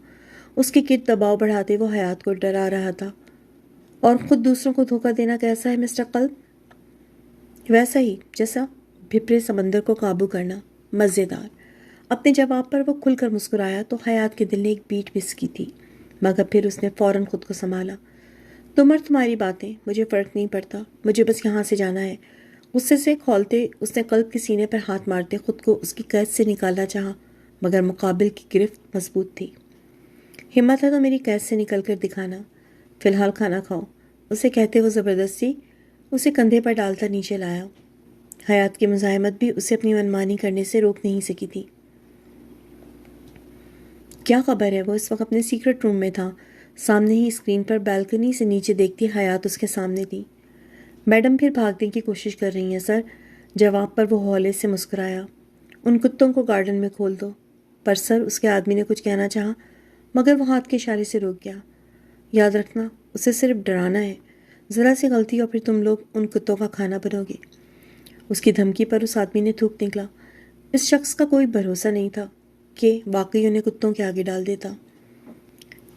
اس کے گرد دباؤ بڑھاتے وہ حیات کو ڈرا رہا تھا۔ اور خود دوسروں کو دھوکہ دینا کیسا ہے مسٹر قلب؟ ویسا ہی جیسا بھپرے سمندر کو قابو کرنا، مزیدار۔ اپنے جواب پر وہ کھل کر مسکرایا تو حیات کے دل نے ایک بیٹ مس کی تھی، مگر پھر اس نے فوراً خود کو سنبھالا۔ تم اور تمہاری باتیں، مجھے فرق نہیں پڑتا، مجھے بس یہاں سے جانا ہے۔ غصے سے کھولتے اس نے قلب کے سینے پر ہاتھ مارتے خود کو اس کی قید سے نکالنا چاہا، مگر مقابل کی گرفت مضبوط تھی۔ ہمت ہے تو میری قید سے نکل کر دکھانا، فی الحال کھانا کھاؤ، اسے کہتے وہ زبردستی اسے کندھے پر ڈالتا نیچے لایا۔ حیات کی مزاحمت بھی اسے اپنی منمانی کرنے سے روک نہیں سکی تھی۔ کیا خبر ہے؟ وہ اس وقت اپنے سیکرٹ روم میں تھا۔ سامنے ہی اسکرین پر بالکنی سے نیچے دیکھتی حیات اس کے سامنے تھی۔ میڈم پھر بھاگنے کی کوشش کر رہی ہیں سر۔ جواب پر وہ ہولے سے مسکرایا۔ ان کتوں کو گارڈن میں کھول دو۔ پر سر، اس کے آدمی نے کچھ کہنا چاہا، مگر وہ ہاتھ کے اشارے سے روک گیا۔ یاد رکھنا، اسے صرف ڈرانا ہے، ذرا سی غلطی اور پھر تم لوگ ان کتوں کا کھانا بنو گے۔ اس کی دھمکی پر اس آدمی نے تھوک نکلا۔ اس شخص کا کوئی بھروسہ نہیں تھا کہ واقعی انہیں کتوں کے آگے ڈال دیتا۔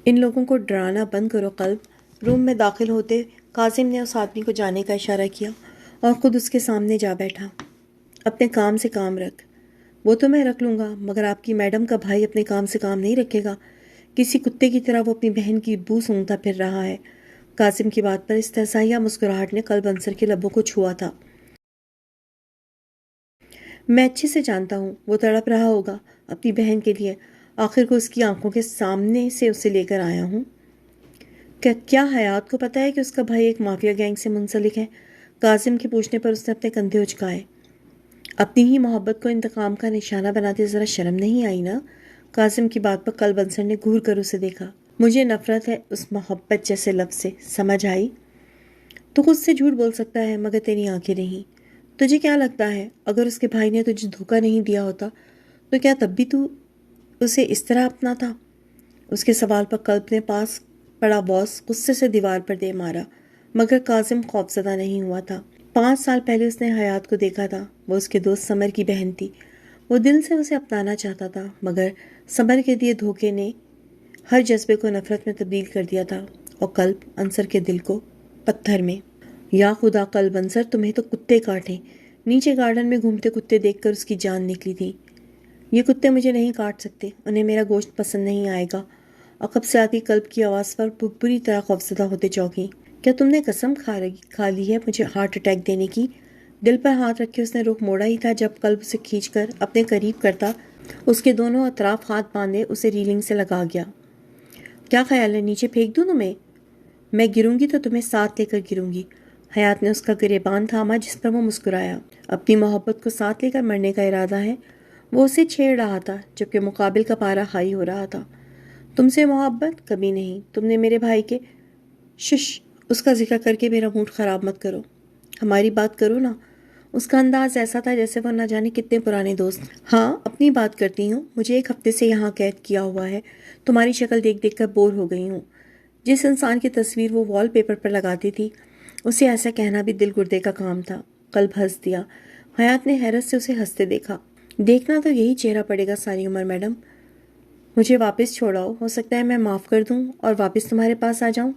ان لوگوں کو ڈرانا بند کرو قلب۔ روم میں داخل ہوتے کاظم نے اس آدمی کو جانے کا اشارہ کیا اور خود اس کے سامنے جا بیٹھا۔ اپنے کام سے کام رکھ۔ وہ تو میں رکھ لوں گا، مگر آپ کی میڈم کا بھائی اپنے کام سے کام نہیں رکھے گا۔ کسی کتے کی طرح وہ اپنی بہن کی بو سونگھتا پھر رہا ہے۔ کاظم کی بات پر استحصائیہ مسکراہٹ نے قلب انصر کے لبوں کو چھوا تھا۔ میں اچھے سے جانتا ہوں وہ تڑپ رہا ہوگا اپنی بہن کے لیے، آخر کو اس کی آنکھوں کے سامنے سے اسے لے کر آیا ہوں۔ کیا حیات کو پتا ہے کہ اس کا بھائی ایک مافیا گینگ سے منسلک ہے؟ کاظم کے پوچھنے پر اس نے اپنے کندھے اچکائے۔ اپنی ہی محبت کو انتقام کا نشانہ بناتے ذرا شرم نہیں آئی نا؟ کاظم کی بات پر قلب انصر نے گھور کر اسے دیکھا۔ مجھے نفرت ہے اس محبت جیسے لفظ سے، سمجھ آئی؟ تو خود سے جھوٹ بول سکتا ہے، مگر تیری آنکھیں نہیں۔ تجھے کیا لگتا ہے اگر اس کے بھائی نے تجھے دھوکہ نہیں دیا ہوتا تو کیا تب بھی تو اسے اس طرح اپنا تھا؟ اس کے سوال پر قلب نے پاس پڑا باس غصے سے دیوار پر دے مارا، مگر کاظم خوفزدہ نہیں ہوا تھا۔ 5 سال پہلے اس نے حیات کو دیکھا تھا، وہ اس کے دوست سمر کی بہن تھی۔ وہ دل سے اسے اپنانا چاہتا تھا، مگر سمر کے دیے دھوکے نے ہر جذبے کو نفرت میں تبدیل کر دیا تھا اور قلب انصر کے دل کو پتھر میں۔ یا خدا قلب انصر، تمہیں تو کتے کاٹیں۔ نیچے گارڈن میں گھومتے کتے دیکھ کر اس کی جان نکلی تھی۔ یہ کتے مجھے نہیں کاٹ سکتے، انہیں میرا گوشت پسند نہیں آئے گا۔ عقب سے آتی قلب کی آواز پر بری طرح خوفزدہ ہوتے چونکی۔ کیا تم نے قسم کھا لی ہے مجھے ہارٹ اٹیک دینے کی؟ دل پر ہاتھ رکھ کے اس نے رخ موڑا ہی تھا جب قلب اسے کھینچ کر اپنے قریب کرتا اس کے دونوں اطراف ہاتھ باندھے اسے ریلنگ سے لگا گیا۔ کیا خیال ہے نیچے پھینک دوں تمہیں؟ میں گروں گی تو تمہیں ساتھ لے کر گروں گی۔ حیات نے اس کا گریبان تھاما جس پر وہ مسکرایا۔ اپنی محبت کو ساتھ لے کر مرنے کا ارادہ ہے؟ وہ اسے چھیڑ رہا تھا جبکہ مقابل کا پارا ہائی ہو رہا تھا۔ تم سے محبت کبھی نہیں، تم نے میرے بھائی کے شش اس کا ذکر کر کے میرا موڈ خراب مت کرو، ہماری بات کرو نا۔ اس کا انداز ایسا تھا جیسے وہ نہ جانے کتنے پرانے دوست۔ ہاں اپنی بات کرتی ہوں، مجھے 1 ہفتے سے یہاں قید کیا ہوا ہے، تمہاری شکل دیکھ دیکھ کر بور ہو گئی ہوں۔ جس انسان کی تصویر وہ وال پیپر پر لگاتی تھی اسے ایسا کہنا بھی دل گردے کا کام تھا۔ قلب ہنس دیا۔ حیات نے حیرت سے اسے ہنستے دیکھا۔ دیکھنا تو یہی چہرہ پڑے گا ساری عمر میڈم۔ مجھے واپس چھوڑاؤ، ہو سکتا ہے میں معاف کر دوں اور واپس تمہارے پاس آ جاؤں۔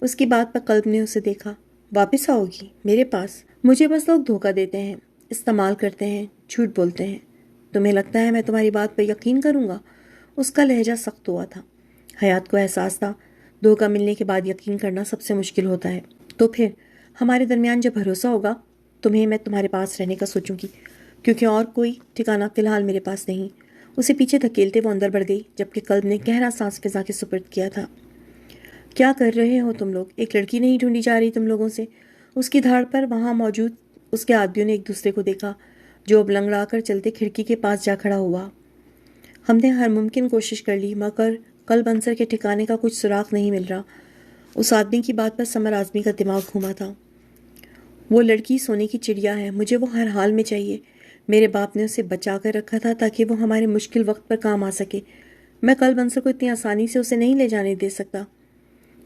اس کی بات پر قلب نے اسے دیکھا۔ واپس آؤ گی میرے پاس؟ مجھے بس لوگ دھوکہ دیتے ہیں، استعمال کرتے ہیں، جھوٹ بولتے ہیں۔ تمہیں لگتا ہے میں تمہاری بات پر یقین کروں گا؟ اس کا لہجہ سخت ہوا تھا۔ حیات کو احساس تھا دھوکہ ملنے کے بعد یقین کرنا سب سے مشکل ہوتا ہے۔ تو پھر ہمارے درمیان جب بھروسہ ہوگا تمہیں میں تمہارے پاس رہنے کا سوچوں گی، کیونکہ اور کوئی ٹھکانہ فی الحال میرے پاس نہیں۔ اسے پیچھے دھکیلتے وہ اندر بڑھ گئی جبکہ قلب نے گہرا سانس فضا کے سپرد کیا تھا۔ کیا کر رہے ہو تم لوگ؟ ایک لڑکی نہیں ڈھونڈی جا رہی تم لوگوں سے؟ اس کی دھاڑ پر وہاں موجود اس کے آدمیوں نے ایک دوسرے کو دیکھا جو اب لنگڑا کر چلتے کھڑکی کے پاس جا کھڑا ہوا۔ ہم نے ہر ممکن کوشش کر لی مگر قلب عنصر کے ٹھکانے کا کچھ سراغ نہیں مل رہا۔ اس آدمی کی بات پر سمر اعظمی کا دماغ گھوما تھا۔ وہ لڑکی سونے کی چڑیا ہے، مجھے وہ ہر حال میں چاہیے۔ میرے باپ نے اسے بچا کر رکھا تھا تاکہ وہ ہمارے مشکل وقت پر کام آ سکے۔ میں قلب عنصر کو اتنی آسانی سے اسے نہیں لے جانے دے سکتا۔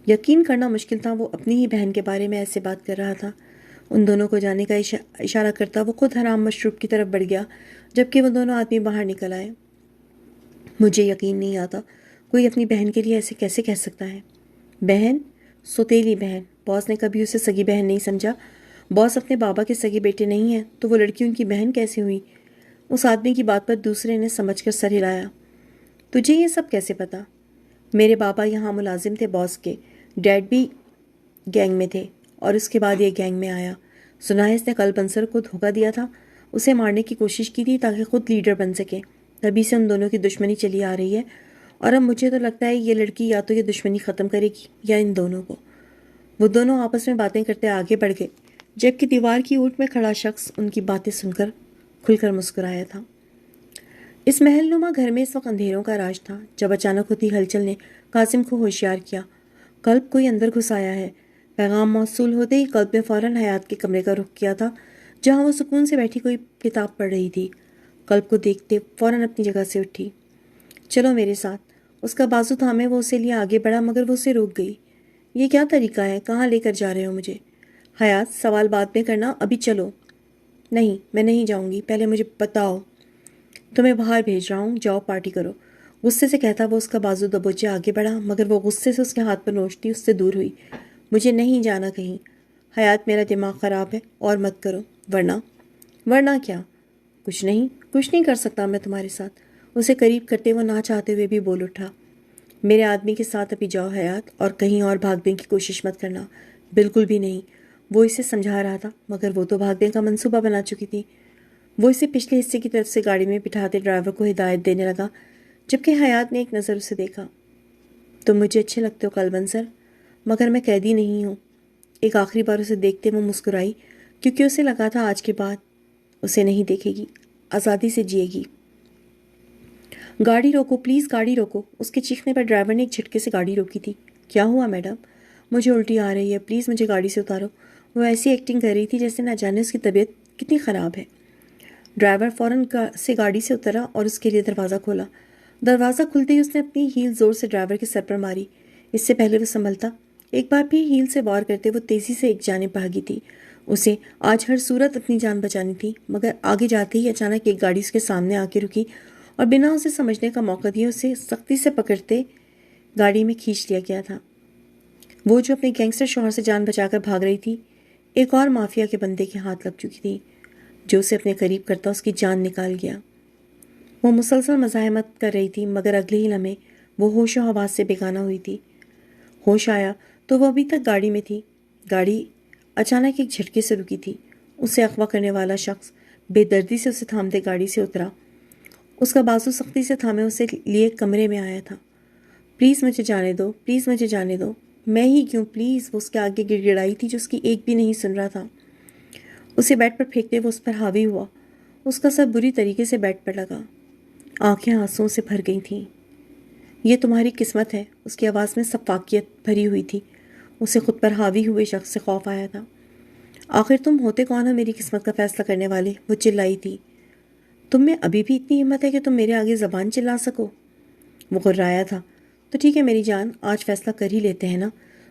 یقین کرنا مشکل تھا وہ اپنی ہی بہن کے بارے میں ایسے بات کر رہا تھا۔ ان دونوں کو جانے کا اشارہ کرتا وہ خود حرام مشروب کی طرف بڑھ گیا جبکہ وہ دونوں آدمی باہر نکل آئے۔ مجھے یقین نہیں آتا کوئی اپنی بہن کے لیے ایسے کیسے کہہ سکتا ہے۔ بہن؟ سوتیلی بہن۔ باس نے کبھی اسے سگی بہن نہیں سمجھا۔ باس اپنے بابا کے سگے بیٹے نہیں ہیں تو وہ لڑکی ان کی بہن کیسے ہوئی؟ اس آدمی کی بات پر دوسرے نے سمجھ کر سر ہلایا۔ تجھے یہ سب کیسے پتا؟ میرے بابا یہاں ملازم تھے باس کے، ڈیڈ بھی گینگ میں تھے اور اس کے بعد یہ گینگ میں آیا۔ سنا ہے اس نے قلب عنصر کو دھوکہ دیا تھا، اسے مارنے کی کوشش کی تھی تاکہ خود لیڈر بن سکے۔ تبھی سے ان دونوں کی دشمنی چلی آ رہی ہے اور اب مجھے تو لگتا ہے یہ لڑکی یا تو یہ دشمنی ختم کرے گی یا ان دونوں کو۔ وہ دونوں آپس میں باتیں کرتے آگے بڑھ گئے جبکہ دیوار کی اوٹ میں کھڑا شخص ان کی باتیں سن کر کھل کر مسکرایا تھا۔ اس محل نما گھر میں اس وقت اندھیروں کا راج تھا جب اچانک ہوتی ہلچل نے قاسم کو ہوشیار کیا۔ قلب کوئی اندر گھس آیا ہے۔ پیغام موصول ہوتے ہی قلب نے فوراً حیات کے کمرے کا رخ کیا تھا جہاں وہ سکون سے بیٹھی کوئی کتاب پڑھ رہی تھی۔ قلب کو دیکھتے فوراً اپنی جگہ سے اٹھی۔ چلو میرے ساتھ۔ اس کا بازو تھامے وہ اسے لیے آگے بڑھا مگر وہ اسے روک گئی۔ یہ کیا طریقہ ہے؟ کہاں لے کر جا رہے ہو مجھے؟ حیات سوال بعد میں کرنا، ابھی چلو۔ نہیں میں نہیں جاؤں گی، پہلے مجھے بتاؤ۔ تمہیں باہر بھیج رہا ہوں، جاؤ پارٹی کرو۔ غصے سے کہتا وہ اس کا بازو دبوچے آگے بڑھا مگر وہ غصے سے اس کے ہاتھ پر نوچتی اس سے دور ہوئی۔ مجھے نہیں جانا کہیں۔ حیات میرا دماغ خراب ہے اور مت کرو، ورنہ کیا؟ کچھ نہیں کر سکتا میں تمہارے ساتھ۔ اسے قریب کرتے وہ نہ چاہتے ہوئے بھی بول اٹھا۔ میرے آدمی کے ساتھ ابھی جاؤ حیات، اور کہیں اور بھاگنے کی کوشش مت کرنا۔ بالکل بھی نہیں۔ وہ اسے سمجھا رہا تھا مگر وہ تو بھاگنے کا منصوبہ بنا چکی تھی۔ وہ اسے پچھلے حصے کی طرف سے گاڑی میں بٹھاتے ڈرائیور کو ہدایت دینے لگا جبکہ حیات نے ایک نظر اسے دیکھا۔ تم مجھے اچھے لگتے ہو قلب عنصر، مگر میں قیدی نہیں ہوں۔ ایک آخری بار اسے دیکھتے وہ مسکرائی کیونکہ اسے لگا تھا آج کے بعد اسے نہیں دیکھے گی، آزادی سے جیے گی۔ گاڑی روکو پلیز، گاڑی روکو۔ اس کے چیخنے پر ڈرائیور نے ایک جھٹکے سے گاڑی روکی تھی۔ کیا ہوا میڈم؟ مجھے الٹی آ رہی ہے، پلیز مجھے گاڑی سے اتارو۔ وہ ایسی ایکٹنگ کر رہی تھی جیسے نہ جانے اس کی طبیعت کتنی خراب ہے۔ ڈرائیور فوراً سے گاڑی سے اترا اور اس کے لیے دروازہ کھولا۔ دروازہ کھلتے ہی اس نے اپنی ہیل زور سے ڈرائیور کے سر پر ماری۔ اس سے پہلے وہ سنبھلتا ایک بار بھی ہیل سے وار کرتے وہ تیزی سے ایک جانب بھاگی تھی۔ اسے آج ہر صورت اپنی جان بچانی تھی مگر آگے جاتے ہی اچانک ایک گاڑی اس کے سامنے آ کے رکی اور بنا اسے سمجھنے کا موقع دیے اسے سختی سے پکڑتے گاڑی میں کھینچ لیا گیا تھا۔ وہ جو اپنے گینگسٹر شوہر سے جان بچا کر بھاگ رہی تھی ایک اور مافیا کے بندے کے ہاتھ لگ چکی تھی جو اسے اپنے قریب کرتا اس کی جان نکال گیا۔ وہ مسلسل مزاحمت کر رہی تھی مگر اگلے ہی لمحے وہ ہوش و حواس سے بیگانہ ہوئی تھی۔ ہوش آیا تو وہ ابھی تک گاڑی میں تھی۔ گاڑی اچانک ایک جھٹکے سے رکی تھی۔ اسے اغوا کرنے والا شخص بے دردی سے اسے تھامتے گاڑی سے اترا۔ اس کا بازو سختی سے تھامے اسے لیے کمرے میں آیا تھا۔ پلیز مجھے جانے دو، پلیز مجھے جانے دو۔ میں ہی کیوں پلیز، وہ اس کے آگے گڑ گڑائی تھی جو اس کی ایک بھی نہیں سن رہا تھا۔ اسے بیڈ پر پھینکتے وہ اس پر حاوی ہوا۔ اس کا سر بری طریقے سے بیڈ پر لگا۔ آنکھیں آنسوؤں سے بھر گئی تھیں۔ یہ تمہاری قسمت ہے، اس کی آواز میں سفاکیت بھری ہوئی تھی۔ اسے خود پر حاوی ہوئے شخص سے خوف آیا تھا۔ آخر تم ہوتے کون ہو میری قسمت کا فیصلہ کرنے والے؟ وہ چلائی تھی۔ تم میں ابھی بھی اتنی ہمت ہے کہ تم میرے آگے زبان چلا سکو؟ وہ غرایا تھا۔ تو ٹھیک ہے میری جان، آج فیصلہ کر ہی لیتے ہیں نا،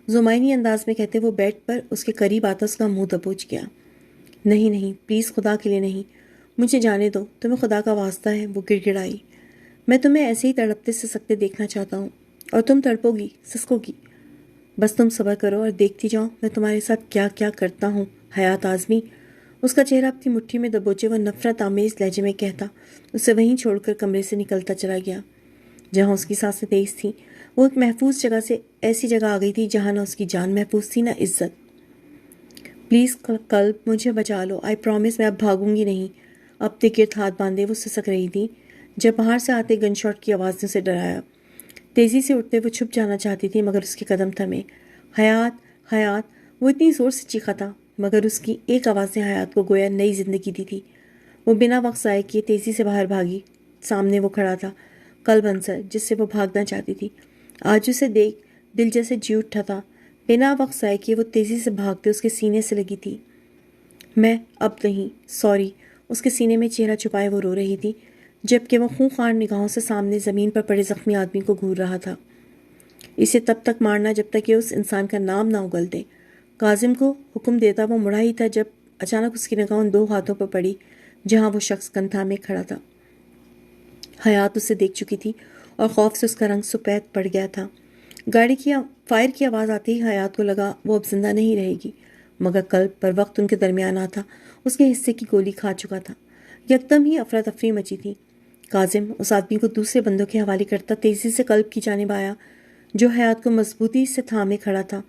زمینی انداز میں کہتے وہ بیڈ پر اس کے قریب آتا اس کا منہ دبوچ گیا۔ نہیں نہیں، پلیز خدا کے لیے نہیں، مجھے جانے دو، تمہیں خدا کا واسطہ ہے، وہ گڑ گڑائی۔ میں تمہیں ایسے ہی تڑپتے سسکتے دیکھنا چاہتا ہوں، اور تم تڑپو گی، سسکو گی۔ بس تم صبر کرو اور دیکھتی جاؤ میں تمہارے ساتھ کیا کیا کرتا ہوں حیات آزمی۔ اس کا چہرہ اپنی مٹھی میں دبوچے وہ نفرت آمیز لہجے میں کہتا، اسے وہیں چھوڑ کر کمرے سے نکلتا چلا گیا۔ جہاں اس کی سانسیں تیز تھیں، وہ ایک محفوظ جگہ سے ایسی جگہ آ گئی تھی جہاں نہ اس کی جان محفوظ تھی نہ عزت۔ پلیز قلب مجھے بچا لو، آئی پرومس میں اب بھاگوں گی نہیں۔ اپنے گرد ہاتھ باندھے وہ سسک رہی تھی جب باہر سے آتے گن شاٹ کی آواز نے اسے ڈرایا۔ تیزی سے اٹھتے وہ چھپ جانا چاہتی تھی مگر اس کے قدم تھمے۔ حیات، حیات، وہ اتنی زور سے چیخا تھا مگر اس کی ایک آواز نے حیات کو گویا نئی زندگی دی تھی۔ وہ بنا وقت ضائع کیے تیزی سے باہر بھاگی۔ سامنے وہ کھڑا تھا، قلب انصر، جس سے وہ بھاگنا چاہتی تھی۔ آج اسے دیکھ دل جیسے جی اٹھا تھا۔ بنا وقت ضائع کیے وہ تیزی سے بھاگتے اس کے سینے سے لگی تھی۔ میں اب نہیں، سوری، اس کے سینے میں چہرہ چھپائے وہ رو رہی تھی جبکہ وہ خونخوار نگاہوں سے سامنے زمین پر پڑے زخمی آدمی کو گھور رہا تھا۔ اسے تب تک مارنا جب تک کہ اس انسان کا نام نہ اگل دے۔ کاظم کو حکم دیتا وہ مڑا ہی تھا جب اچانک اس کی نگاہ ان دو ہاتھوں پر پڑی جہاں وہ شخص کندھا میں کھڑا تھا۔ حیات اسے دیکھ چکی تھی اور خوف سے اس کا رنگ سفید پڑ گیا تھا۔ گاڑی کی فائر کی آواز آتے ہی حیات کو لگا وہ اب زندہ نہیں رہے گی، مگر قلب پر وقت ان کے درمیان آتا اس کے حصے کی گولی کھا چکا تھا۔ یکدم ہی افراتفری مچی تھی۔ کاظم اس آدمی کو دوسرے بندوں کے حوالے کرتا تیزی سے قلب کی جانب آیا جو حیات کو مضبوطی سے تھامے کھڑا تھا۔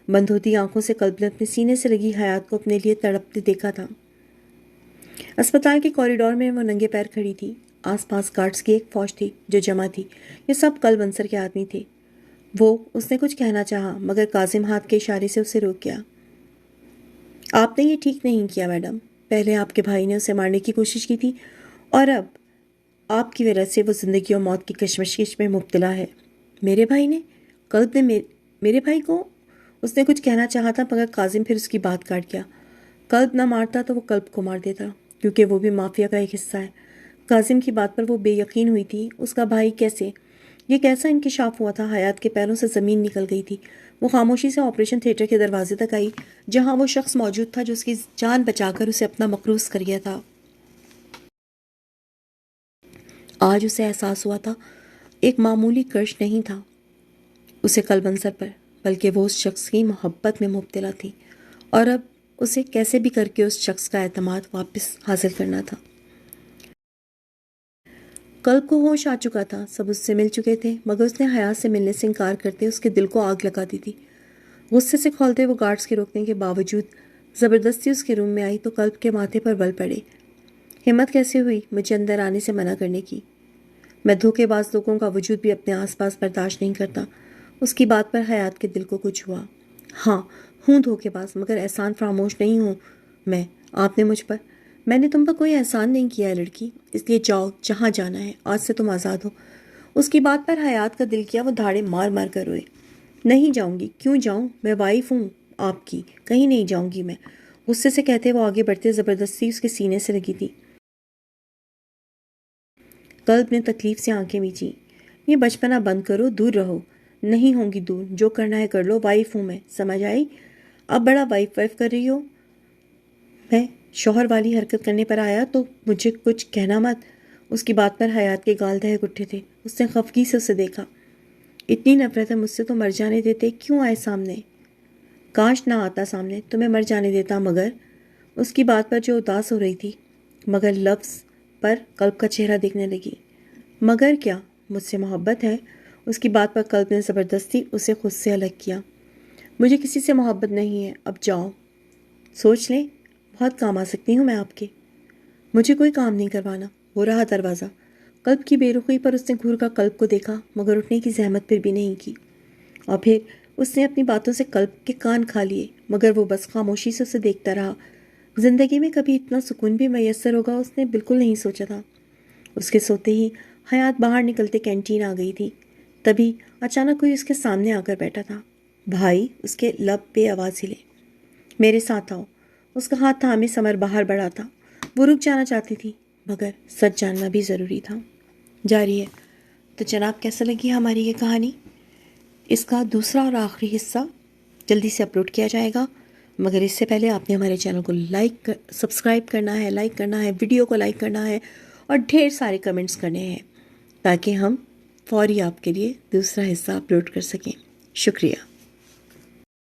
بند ہوتی آنکھوں سے قلب نے اپنے سینے سے لگی حیات کو اپنے لیے تڑپتے دیکھا تھا۔ اسپتال کے کوریڈور میں وہ ننگے پیر کھڑی تھی۔ آس پاس گارڈز کی ایک فوج تھی جو جمع تھی۔ یہ سب قلب انصر کے آدمی تھے۔ اس نے کچھ کہنا چاہا مگر کاظم ہاتھ کے اشارے سے اسے روک گیا۔ آپ نے یہ ٹھیک نہیں کیا میڈم، پہلے آپ کے بھائی نے اسے مارنے کی کوشش کی تھی اور اب آپ کی وجہ سے وہ زندگی اور موت کی کشمکش میں مبتلا ہے۔ میرے بھائی نے؟ قلب نے میرے بھائی کو؟ اس نے کچھ کہنا چاہا تھا مگر کاظم پھر اس کی بات کاٹ گیا۔ قلب نہ مارتا تو وہ قلب کو مار دیتا کیونکہ وہ بھی مافیا کا ایک حصہ ہے۔ کاظم کی بات پر وہ بے یقین ہوئی تھی۔ اس کا بھائی کیسے؟ یہ کیسا انکشاف ہوا تھا؟ حیات کے پیروں سے زمین نکل گئی تھی۔ وہ خاموشی سے آپریشن تھیٹر کے دروازے تک آئی جہاں وہ شخص موجود تھا جو اس کی جان بچا کر اسے اپنا مقروض کر گیا تھا۔ آج اسے احساس ہوا تھا ایک معمولی کرش نہیں تھا اسے قلب انصر پر، بلکہ وہ اس شخص کی محبت میں مبتلا تھی اور اب اسے کیسے بھی کر کے اس شخص کا اعتماد واپس حاصل کرنا تھا۔ قلب کو ہوش آ چکا تھا، سب اس سے مل چکے تھے مگر اس نے حیات سے ملنے سے انکار کرتے اس کے دل کو آگ لگا دی تھی۔ غصے سے کھولتے وہ گارڈز کے روکنے کے باوجود زبردستی اس کے روم میں آئی تو قلب کے ماتھے پر بل پڑے۔ ہمت کیسے ہوئی مجھے اندر آنے سے منع کرنے کی؟ میں دھوکے باز لوگوں کا وجود بھی اپنے آس پاس برداشت نہیں کرتا۔ اس کی بات پر حیات کے دل کو کچھ ہوا۔ ہاں ہوں دھوکے باز مگر احسان فراموش نہیں ہوں میں۔ آپ نے مجھ پر، میں نے تم پر کوئی احسان نہیں کیا ہے لڑکی، اس لیے جاؤ جہاں جانا ہے، آج سے تم آزاد ہو۔ اس کی بات پر حیات کا دل کیا وہ دھاڑے مار مار کر روئے۔ نہیں جاؤں گی، کیوں جاؤں، میں وائف ہوں آپ کی، کہیں نہیں جاؤں گی میں، غصے سے کہتے وہ آگے بڑھتے زبردستی اس کے سینے سے لگی تھی۔ قلب نے تکلیف سے آنکھیں میچی۔ یہ بچپنا بند کرو، دور رہو۔ نہیں ہوں گی دور، جو کرنا ہے کر لو، وائف ہوں میں، سمجھ آئی؟ اب بڑا وائف کر رہی ہو۔ میں شوہر والی حرکت کرنے پر آیا تو مجھے کچھ کہنا مت۔ اس کی بات پر حیات کے گال دہک اٹھے تھے۔ اس نے خفگی سے اسے دیکھا۔ اتنی نفرت ہے مجھ سے تو مر جانے دیتے، کیوں آئے سامنے؟ کاش نہ آتا سامنے، تمہیں مر جانے دیتا مگر۔ اس کی بات پر جو اداس ہو رہی تھی مگر لفظ پر قلب کا چہرہ دیکھنے لگی۔ مگر کیا؟ مجھ سے محبت ہے؟ اس کی بات پر قلب نے زبردستی اسے خود سے الگ کیا۔ مجھے کسی سے محبت نہیں ہے، اب جاؤ، سوچ لیں، بہت کام آ سکتی ہوں میں آپ کے۔ مجھے کوئی کام نہیں کروانا، وہ رہا دروازہ۔ قلب کی بے رخی پر اس نے گھور کا قلب کو دیکھا مگر اٹھنے کی زحمت پھر بھی نہیں کی، اور پھر اس نے اپنی باتوں سے قلب کے کان کھا لیے مگر وہ بس خاموشی سے اسے دیکھتا رہا۔ زندگی میں کبھی اتنا سکون بھی میسر ہوگا اس نے بالکل نہیں سوچا تھا۔ اس کے سوتے ہی حیات باہر نکلتے کینٹین آ گئی تھی، تبھی اچانک کوئی اس کے سامنے آ کر بیٹھا تھا۔ بھائی، اس کے لب بے آواز ہلے۔ میرے ساتھ آؤ۔ اس کا ہاتھ تھامے سمر باہر بڑھا تھا۔ وہ رک جانا چاہتی تھی مگر سچ جاننا بھی ضروری تھا۔ جاری ہے۔ تو جناب، کیسا لگی ہماری یہ کہانی؟ اس کا دوسرا اور آخری حصہ جلدی سے اپلوڈ کیا جائے گا، مگر اس سے پہلے آپ نے ہمارے چینل کو سبسکرائب کرنا ہے، لائک کرنا ہے، ویڈیو کو لائک کرنا ہے اور ڈھیر سارے کمنٹس کرنے ہیں تاکہ ہم فوری آپ کے لیے دوسرا حصہ اپلوڈ کر سکیں۔ شکریہ۔